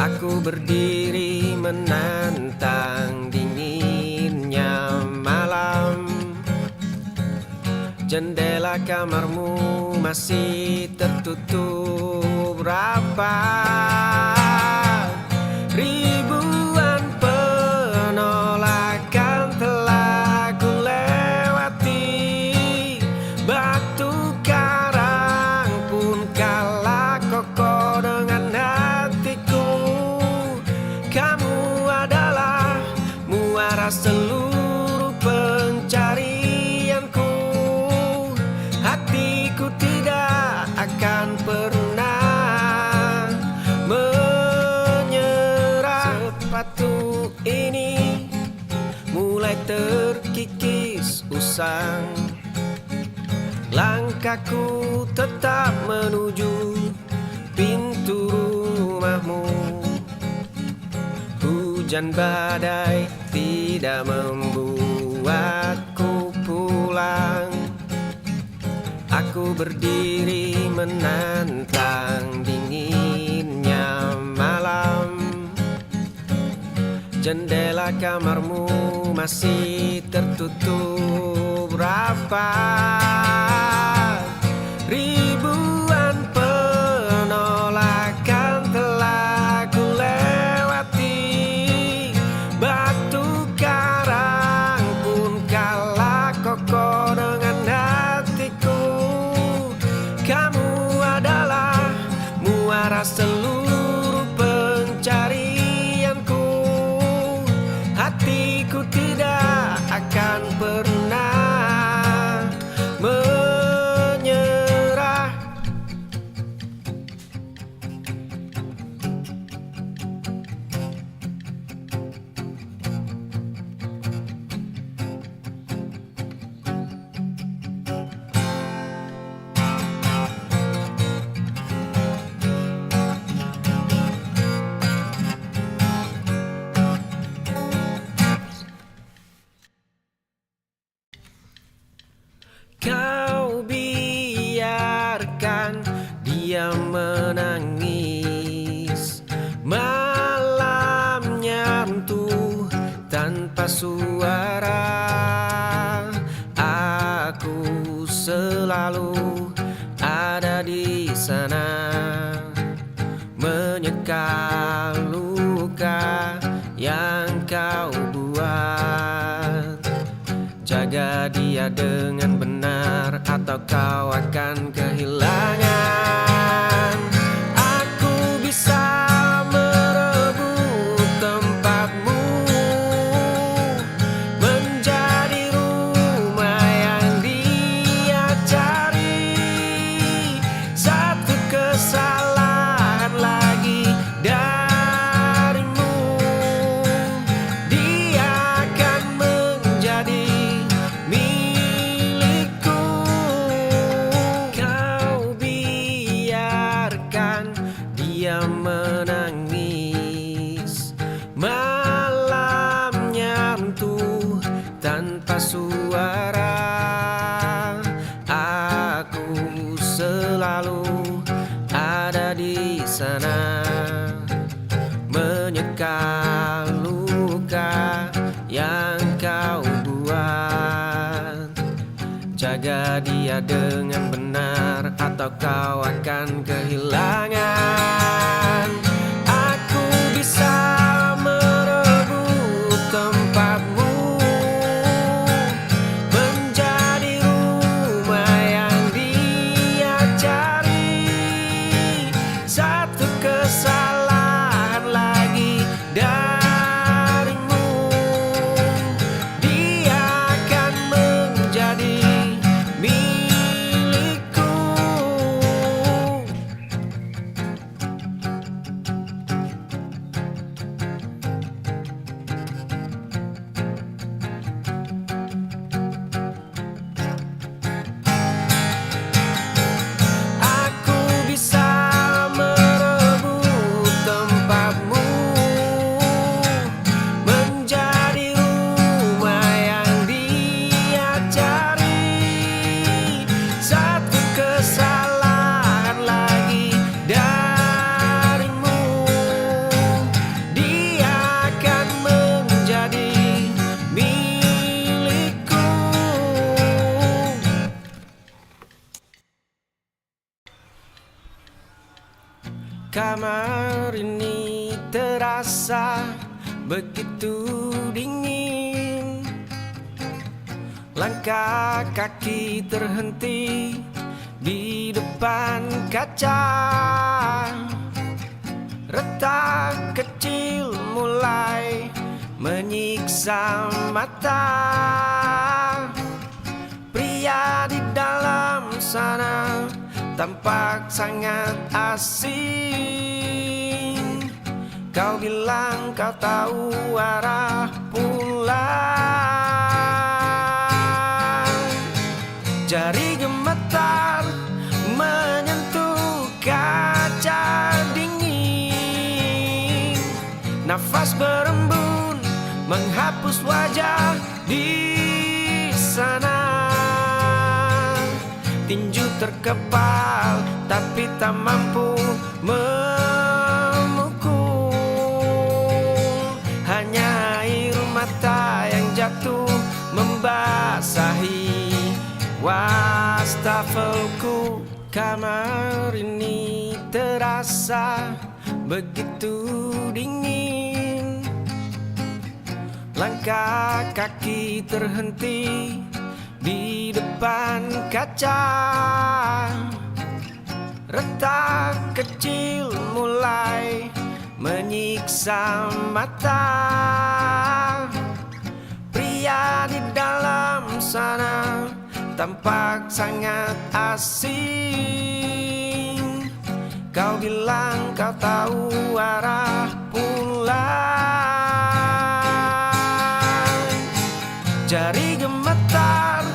Speaker 2: Aku berdiri menantang dinginnya malam. Jendela kamarmu masih tertutup rapat. Ribuan penolakan telah ku lewati. Batu karang pun kalah kokoh dengan hatiku. Kamu adalah muara seluruh pencarianku. Hatiku tidak akan pernah menyerah. Sepatu ini mulai terkikis usang, langkahku tetap menuju pintu rumahmu. Hujan badai tidak membuatku pulang. Aku berdiri menantang dinginnya malam. Jendela kamarmu masih tertutup rapat. Ribuan penolakan telah ku lewati. Batu karang pun kalah kokoh
Speaker 1: Kau biarkan dia menangis, malamnya runtuh tanpa suara. Aku selalu ada di sana, menyeka luka yang kau buat. Jaga dia dengan benar atau kau akan kehilangan. Aku bisa merebut tempatmu, menjadi rumah yang dia cari. Satu kesalahan lagi darimu, dia akan menjadi milikku. Kau biarkan dia menangis, malamnya runtuh tanpa suara. Aku selalu ada di sana, menyeka luka yang kau buat. Jaga dia dengan benar atau kau akan kehilangan. Aku bisa merebut tempatmu, menjadi rumah yang dia cari. Satu kesalahan lagi darimu, dia akan menjadi milikku. Aku bisa merebut tempatmu, menjadi rumah yang dia cari. Satu kesalahan lagi darimu, dia akan menjadi milikku. Kamar ini terasa begitu dingin. Langkah kaki terhenti di depan kaca. Retak kecil mulai menyiksa mata. Pria di dalam sana tampak sangat asing. Kau bilang kau tahu arah pulang. Jari gemetar menyentuh kaca dingin. Nafas berembun menghapus wajah di sana. Tinju terkepal tapi tak mampu memukul. Hanya air mata yang jatuh membasahi wastafelku. Kamar ini terasa begitu dingin. Langkah kaki terhenti di depan kaca. Retak kecil mulai menyiksa mata. Pria di dalam sana tampak sangat asing. Kau bilang kau tahu arah pulang. Jari gemetar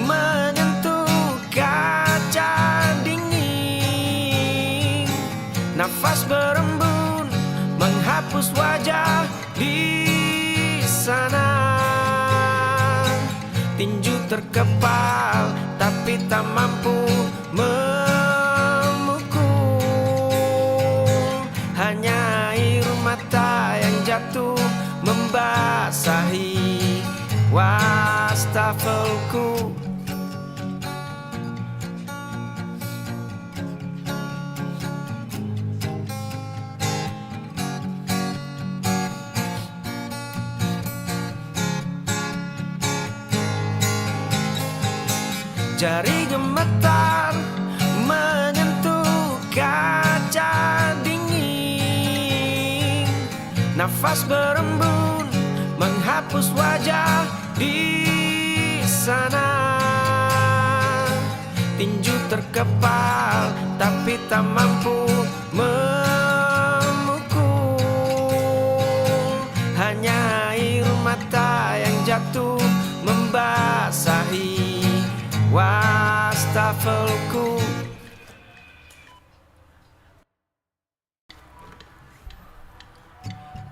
Speaker 1: menyentuh kaca dingin. Nafas berembun menghapus wajah di sana. Tinju terkepal tapi tak mampu memukul. Hanya air mata yang jatuh membasahi wastafelku. Jari gemetar menyentuh kaca dingin. Nafas berembun menghapus wajah di sana. Tinju terkepal tapi tak mampu memukul. Hanya air mata yang jatuh membasahi wastafelku.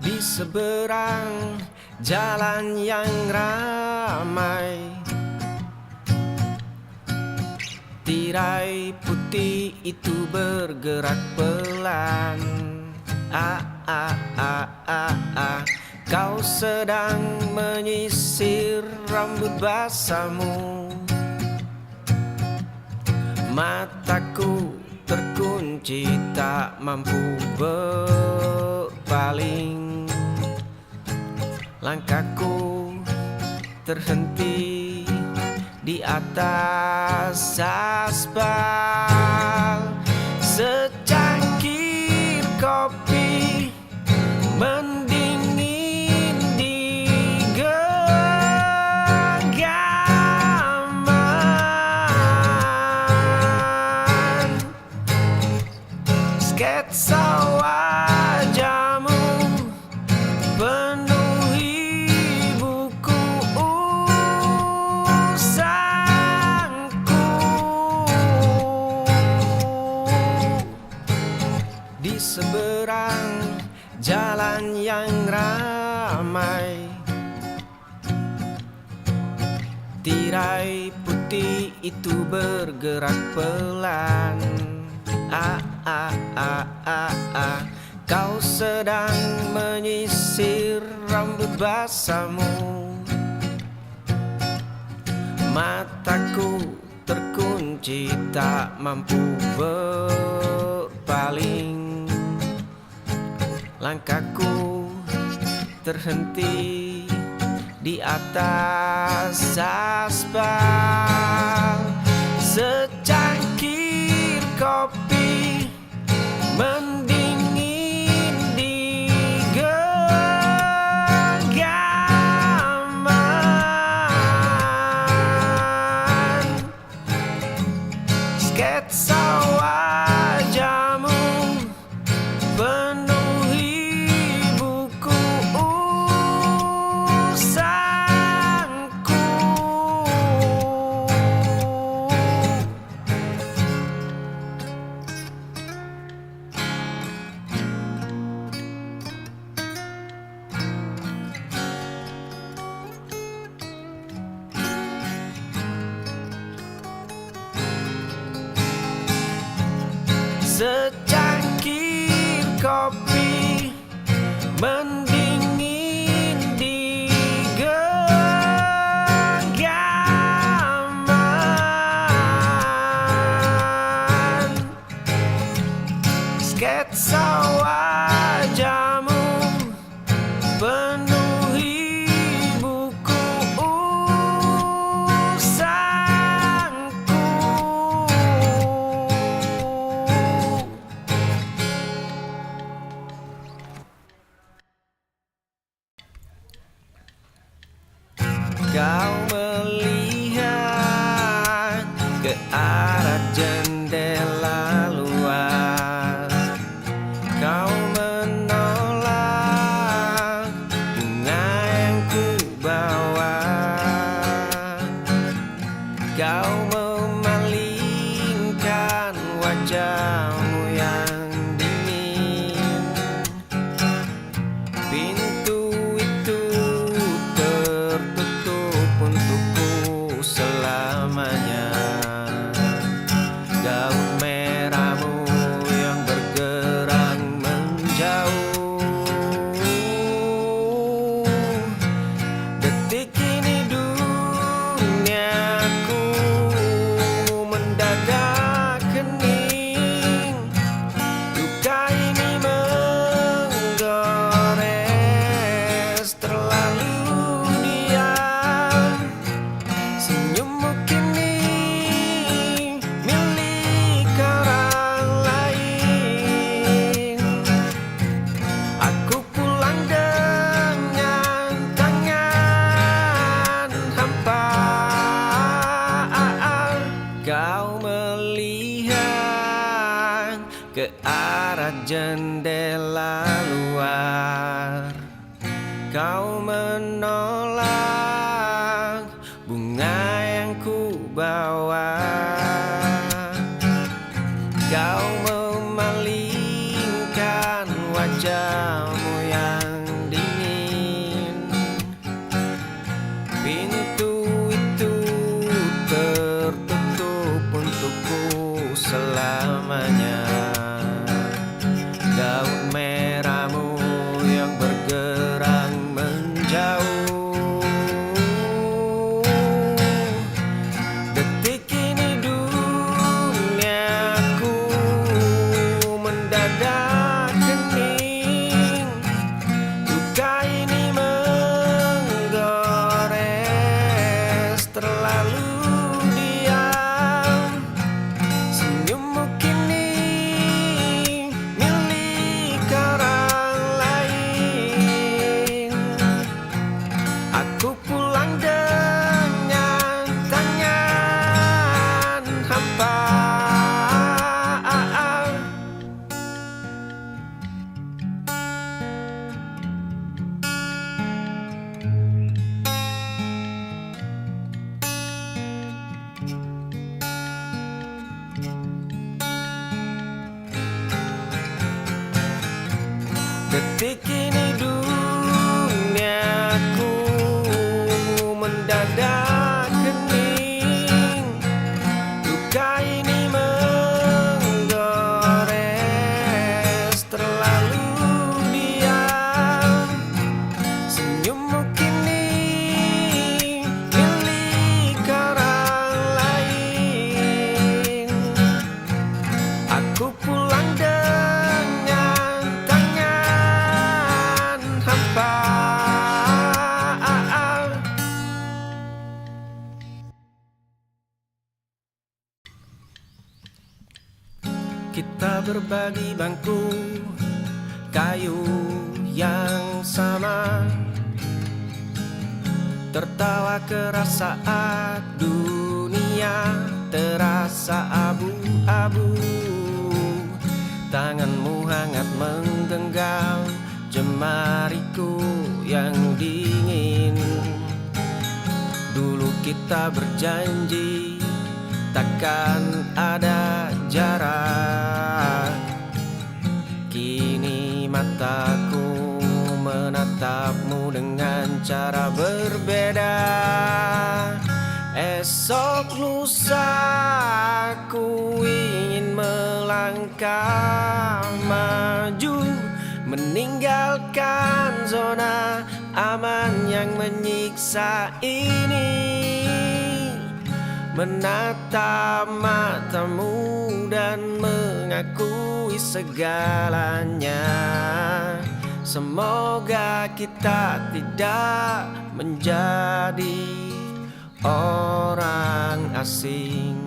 Speaker 1: Di seberang jalan yang ramai, tirai putih itu bergerak pelan. Kau sedang menyisir rambut basahmu. Mataku terkunci tak mampu berpaling. Langkahku terhenti di atas aspal. Secangkir kopi mendingin di genggaman. Sketsa wajahmu penuhi buku usangku. Di seberang jalan yang ramai, tirai putih itu bergerak pelan. Kau sedang menyisir rambut basahmu. Mataku terkunci tak mampu berpaling. Langkahku terhenti di atas aspal. Secangkir kopi mendingin di genggaman. Sketsa wajahmu penuhi buku usangku. Secangkir kopi mendingin di genggaman. Sketsa wajahmu penuhi buku usangku. Kau melihat ke arah jendela luar. Kau menolak bunga yang ku bawa. Kau memalingkan wajahmu yang dingin. Pintu itu tertutup untukku selamanya.
Speaker 2: daun merahmu yang bergerak menjauh. Detik ini duniaku mendadak hening. Luka ini menggores terlalu diam. Senyummu kini milik orang lain. Aku pulang dengan tangan hampa. Kau melihat ke arah jendela luar. Kau menolak bunga yang ku bawa. Kau memalingkan wajahmu yang dingin. Pintu itu tertutup untukku selamanya. Daun merahmu yang bergerak menjauh. Detik ini duniaku mendadak hening. Luka ini menggores terlalu diam. Senyummu kini milik orang lain. Aku pulang dengan tangan hampa. Detik ini duniaku mendadak hening. Luka ini menggores terlalu diam. Senyummu kini milik orang lain. Aku pulang dengan tangan hampa. Kita berbagi bangku kayu yang sama. Tertawa keras saat dunia terasa abu-abu. Tanganmu hangat menggenggam jemariku yang dingin. Dulu kita berjanji takkan ada jarak. Kini mataku menatapmu dengan cara berbeda. Esok lusa aku ingin melangkah maju, meninggalkan zona aman yang menyiksa ini. Menatap matamu dan mengakui segalanya. Semoga kita tidak menjadi orang asing.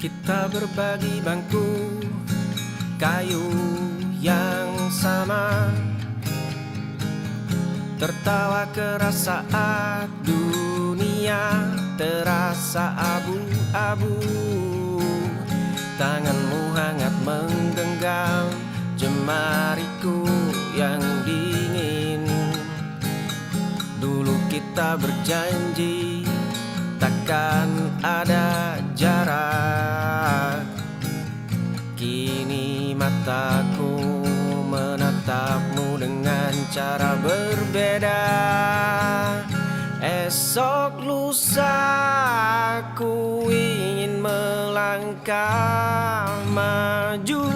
Speaker 2: Kita berbagi bangku kayu yang sama. Tertawa keras saat dunia terasa abu-abu. Tanganmu hangat menggenggam jemariku yang dingin. Dulu kita berjanji takkan ada jarak. Kini mataku menatapmu dengan cara berbeda. Esok lusa ku ingin melangkah maju,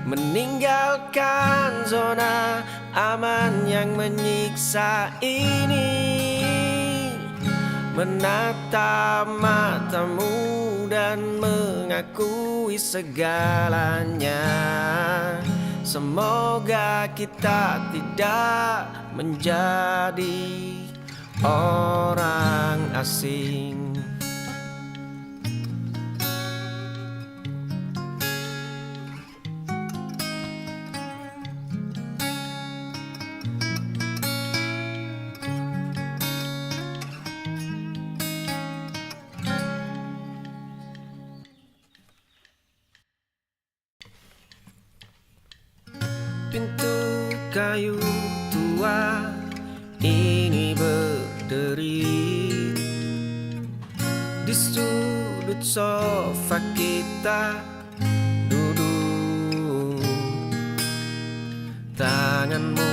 Speaker 2: meninggalkan zona aman yang menyiksa ini. Menatap matamu dan mengakui segalanya. Semoga kita tidak menjadi orang asing. Pintu kayu tua ini berdiri di sudut sofa kita duduk. Tanganmu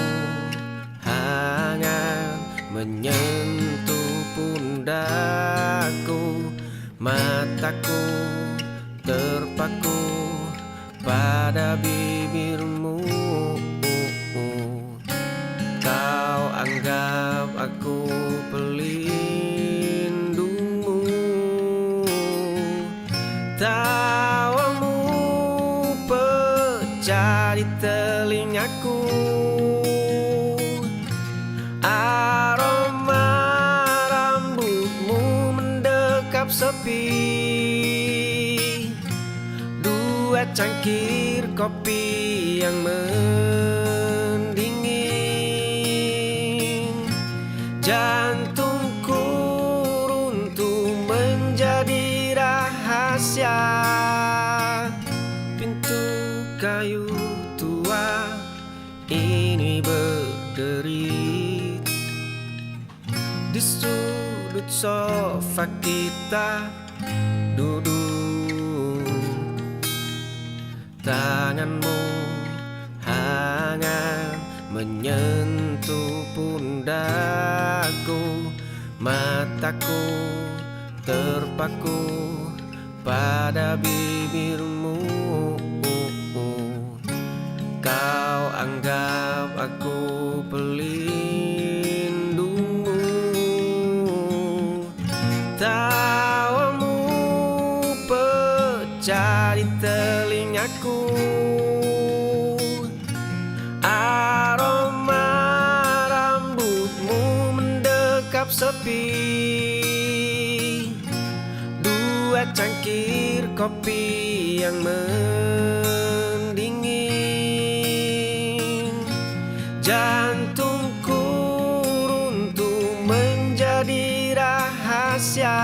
Speaker 2: hangat menyentuh pundakku, mataku terpaku pada bibirmu. Kau anggap aku pelindungmu. Tawamu pecah di telingaku. Aroma rambutmu mendekap sepi. Dua cangkir kopi yang mendingin. Jantungku runtuh menjadi rahasia. Pintu kayu tua ini berdiri di sudut sofa kita duduk. Tanganmu hangat menyentuh pundakku, mataku terpaku pada bibirmu. Kau anggap aku pelindungmu. Tawamu pecah di telingaku. Aroma rambutmu mendekap sepi. Dua cangkir kopi yang mendingin. Jantungku runtuh menjadi rahasia.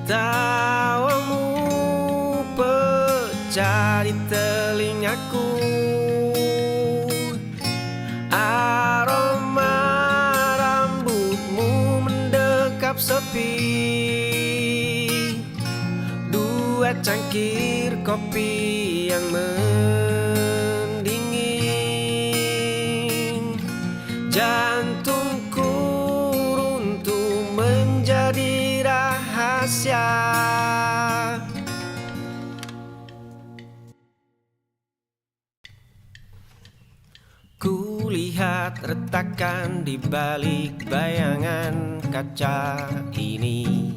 Speaker 2: Tawamu pecah di telingaku. Aroma rambutmu mendekap sepi. Dua cangkir kopi yang mendingin. Jantungku runtuh menjadi rahasia. Kulihat retakan di balik bayangan kaca ini.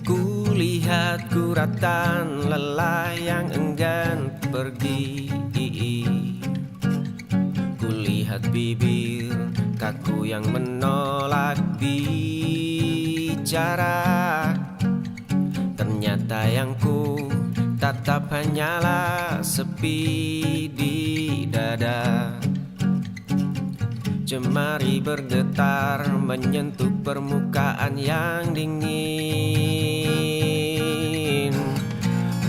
Speaker 2: Kulihat guratan lelah yang enggan pergi. Kulihat bibir kaku yang menolak bicara. Ternyata yang ku tatap hanyalah sepi di dada. Jemari bergetar menyentuh permukaan yang dingin.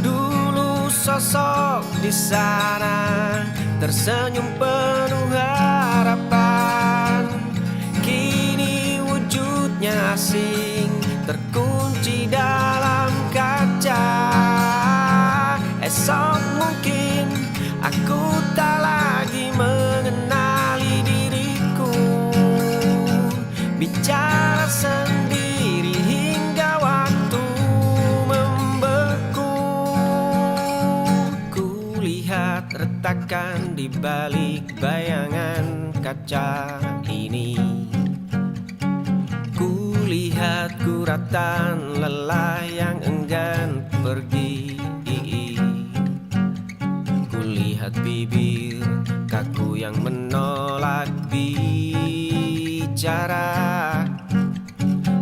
Speaker 2: Dulu sosok di sana tersenyum penuh
Speaker 4: di balik bayangan kaca ini. Kulihat guratan lelah yang enggan pergi. Kulihat bibir kaku yang menolak bicara.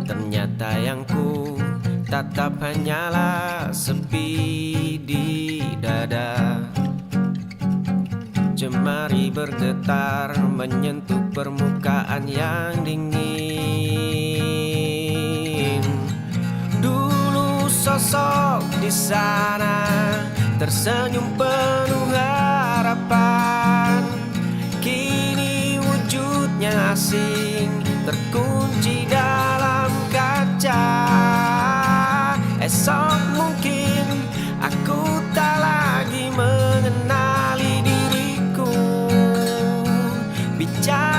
Speaker 4: Ternyata yang ku tatap hanyalah sepi di dada. Jemari bergetar menyentuh permukaan yang dingin. Dulu sosok di sana tersenyum penuh harapan. Kini wujudnya asing, terkunci dalam kaca. Esok mungkin aku tak lagi mengenali diriku. Bicara